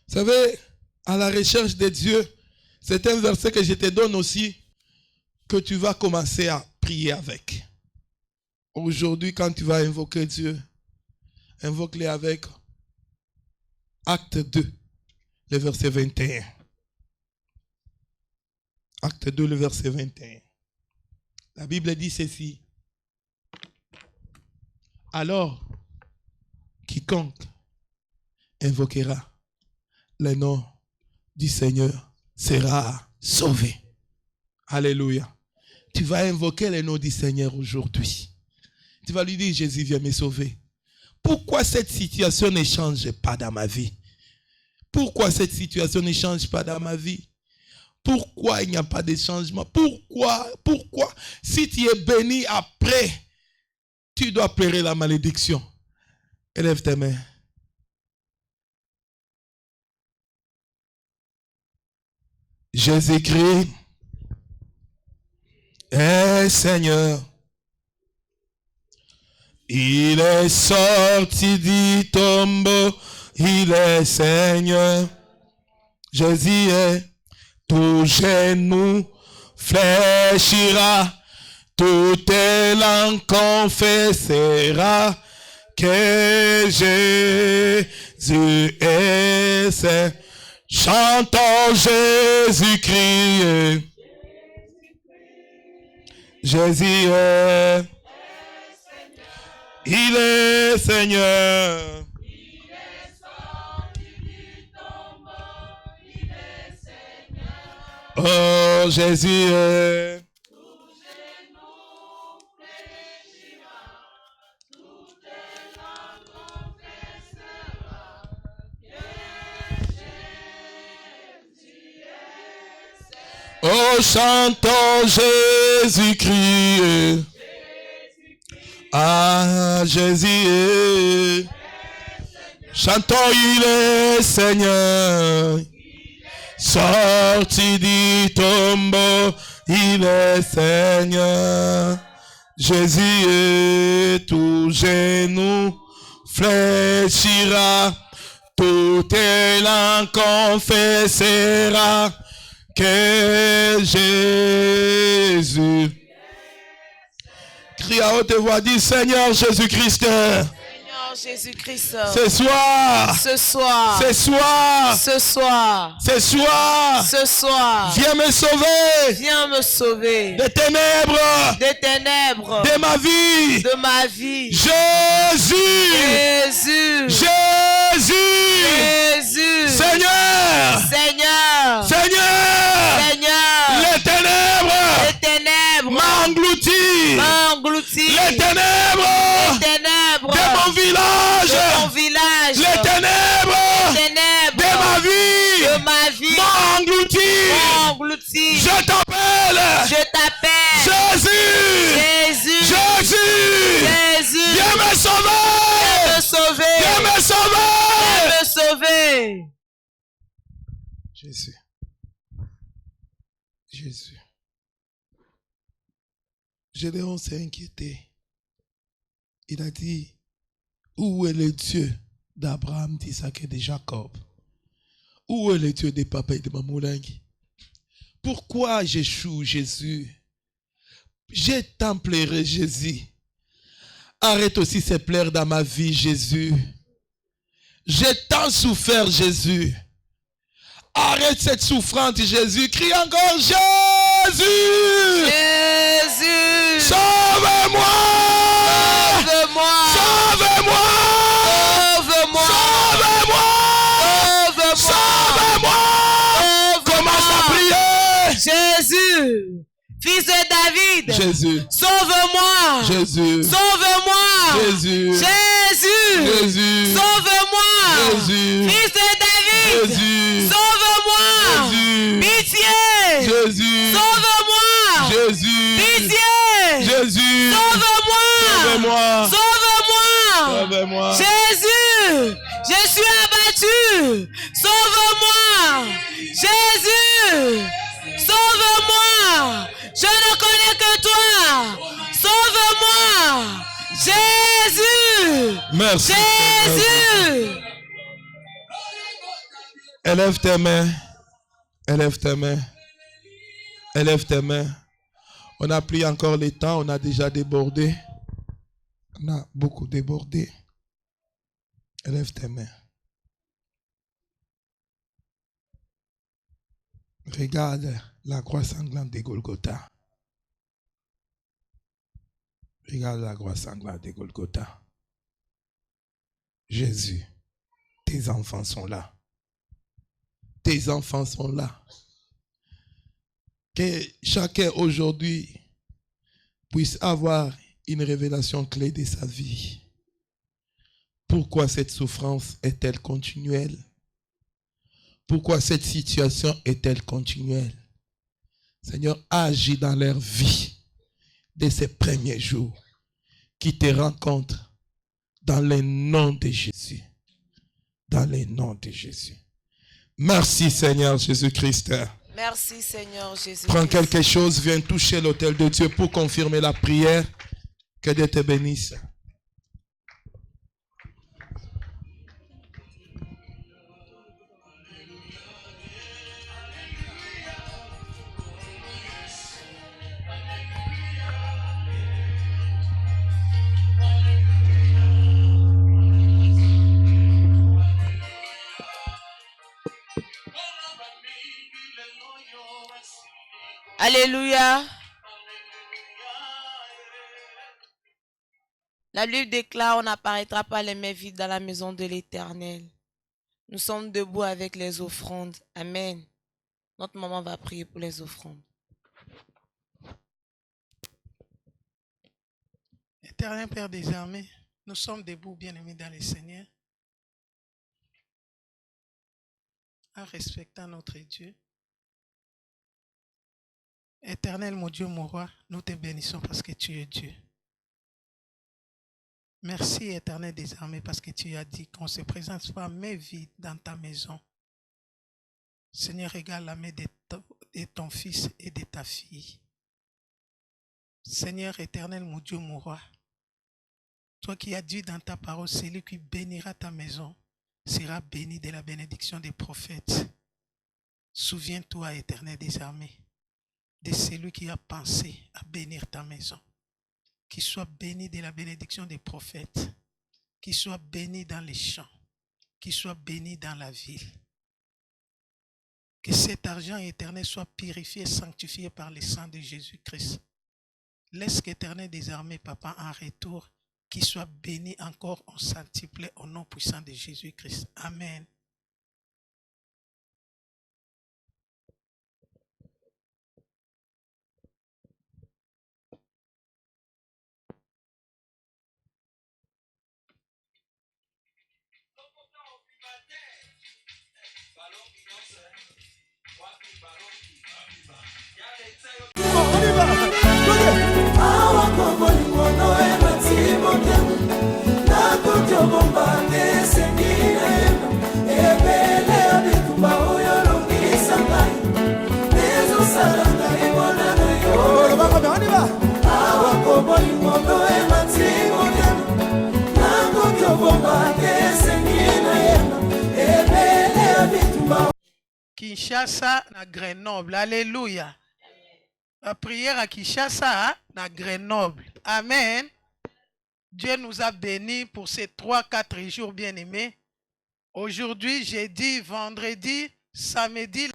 Vous savez, à la recherche de Dieu, c'est un verset que je te donne aussi, que tu vas commencer à prier avec. Aujourd'hui, quand tu vas invoquer Dieu, invoque-le avec Acte 2, le verset 21. Acte 2, le verset 21. La Bible dit ceci. Alors, quiconque invoquera le nom du Seigneur sera sauvé. Alléluia. Tu vas invoquer le nom du Seigneur aujourd'hui. Tu vas lui dire, Jésus, viens me sauver. Pourquoi cette situation ne change pas dans ma vie? Pourquoi cette situation ne change pas dans ma vie? Pourquoi il n'y a pas de changement? Pourquoi? Si tu es béni après Tu dois pleurer la malédiction. Élève tes mains. Jésus-Christ est Seigneur. Il est sorti du tombeau. Il est Seigneur. Jésus est. Tout genou fléchira. Toute langue confessera que Jésus est Seigneur. Chantons Jésus-Christ. Jésus est. Il est Seigneur. Il est sorti du tombeau. Il est Seigneur. Oh, Jésus est. Tout genou fléchira. Toute langue confessera que Jésus est Seigneur. Oh, chantons Jésus-Christ. Ah, Jésus est. Chantons, il est Seigneur. Sorti du tombeau, il est Seigneur. Jésus est. Tout genou fléchira. Toute langue confessera que Jésus. Crie à haute voix, dis Seigneur Jésus-Christ. Seigneur Jésus-Christ. Ce soir. Ce soir. Ce soir. Ce soir. Ce soir. Ce soir. Viens me sauver. Viens me sauver. Des ténèbres. Des ténèbres. De ma vie. De ma vie. Jésus. Jésus. Jésus. Jésus. Seigneur. Seigneur. Seigneur. Seigneur. Les ténèbres. Les ténèbres. M'engloutir. M'engloutir. Les ténèbres. Les ténèbres. De mon village. De mon village. Les ténèbres. Les ténèbres. De ma vie. De ma vie. M'engloutir. M'engloutir. Je t'appelle. Je t'appelle. Jésus. Jésus. Jésus. Jésus. Viens me sauver. Viens me sauver. Viens me sauver. Viens me sauver. Jésus. Jésus. Gédéon s'est inquiété. Il a dit, où est le Dieu d'Abraham, d'Isaac et de Jacob? Où est le Dieu des papas et de Mamoulangi? Pourquoi j'échoue, Jésus? J'ai tant pleuré, Jésus. Arrête aussi ces pleurs dans ma vie, Jésus. J'ai tant souffert, Jésus. Arrête cette souffrance, Jésus. Crie encore, Jésus. Jésus. Sauve-moi. Sauve-moi. Sauve-moi. Sauve-moi. Sauve-moi. Sauve-moi. Sauve-moi. Commence à prier. Jésus, fils de David. Jésus. Sauve-moi. Jésus. Sauve-moi. Jésus. Jésus. Jésus. Sauve-moi. Jésus. Fils de David. Jésus. Sauve-moi. Jésus. Pitié. Jésus. Sauve-moi. Jésus. Pitié. Jésus. Sauve-moi. Sauve-moi. Sauve-moi. Sauve-moi. Jésus, je suis abattu. Sauve-moi. Jésus, sauve-moi. Je ne connais que toi. Sauve-moi. Jésus. Merci. Jésus. Élève tes mains. Élève tes mains. Élève tes mains. On a pris encore le temps. On a déjà débordé. On a beaucoup débordé. Élève tes mains. Regarde la croix sanglante de Golgotha. Regarde la croix sanglante de Golgotha. Jésus, tes enfants sont là. Tes enfants sont là. Que chacun aujourd'hui puisse avoir une révélation clé de sa vie. Pourquoi cette souffrance est-elle continuelle? Pourquoi cette situation est-elle continuelle? Seigneur, agis dans leur vie de ces premiers jours. qui te rencontre dans le nom de Jésus. Dans le nom de Jésus. Merci Seigneur Jésus-Christ. Merci Seigneur Jésus. Prends quelque chose, viens toucher l'autel de Dieu pour confirmer la prière. Que Dieu te bénisse. Alléluia. La Bible déclare, on n'apparaîtra pas les mains vides dans la maison de l'Éternel. Nous sommes debout avec les offrandes. Amen. Notre maman va prier pour les offrandes. Éternel Père des armées, nous sommes debout, bien-aimés dans le Seigneur, en respectant notre Dieu. Éternel, mon Dieu, mon roi, nous te bénissons parce que tu es Dieu. Merci, Éternel des armées, parce que tu as dit qu'on ne se présente pas main vide dans ta maison. Seigneur, regarde la main de ton fils et de ta fille. Seigneur éternel, mon Dieu, mon roi, toi qui as dit dans ta parole, celui qui bénira ta maison sera béni de la bénédiction des prophètes. Souviens-toi, éternel des armées, de celui qui a pensé à bénir ta maison. Qu'il soit béni de la bénédiction des prophètes, qu'il soit béni dans les champs, qu'il soit béni dans la ville. Que cet argent éternel soit purifié et sanctifié par le sang de Jésus-Christ. Laisse qu'éternel des armées, papa, en retour, qu'il soit béni encore en centuplé au nom puissant de Jésus-Christ. Amen. Kinshasa na Grenoble. Alléluia. La prière à Kinshasa na Grenoble. Amen. Dieu nous a bénis pour ces 3-4 jours bien-aimés. Aujourd'hui, jeudi, vendredi, samedi.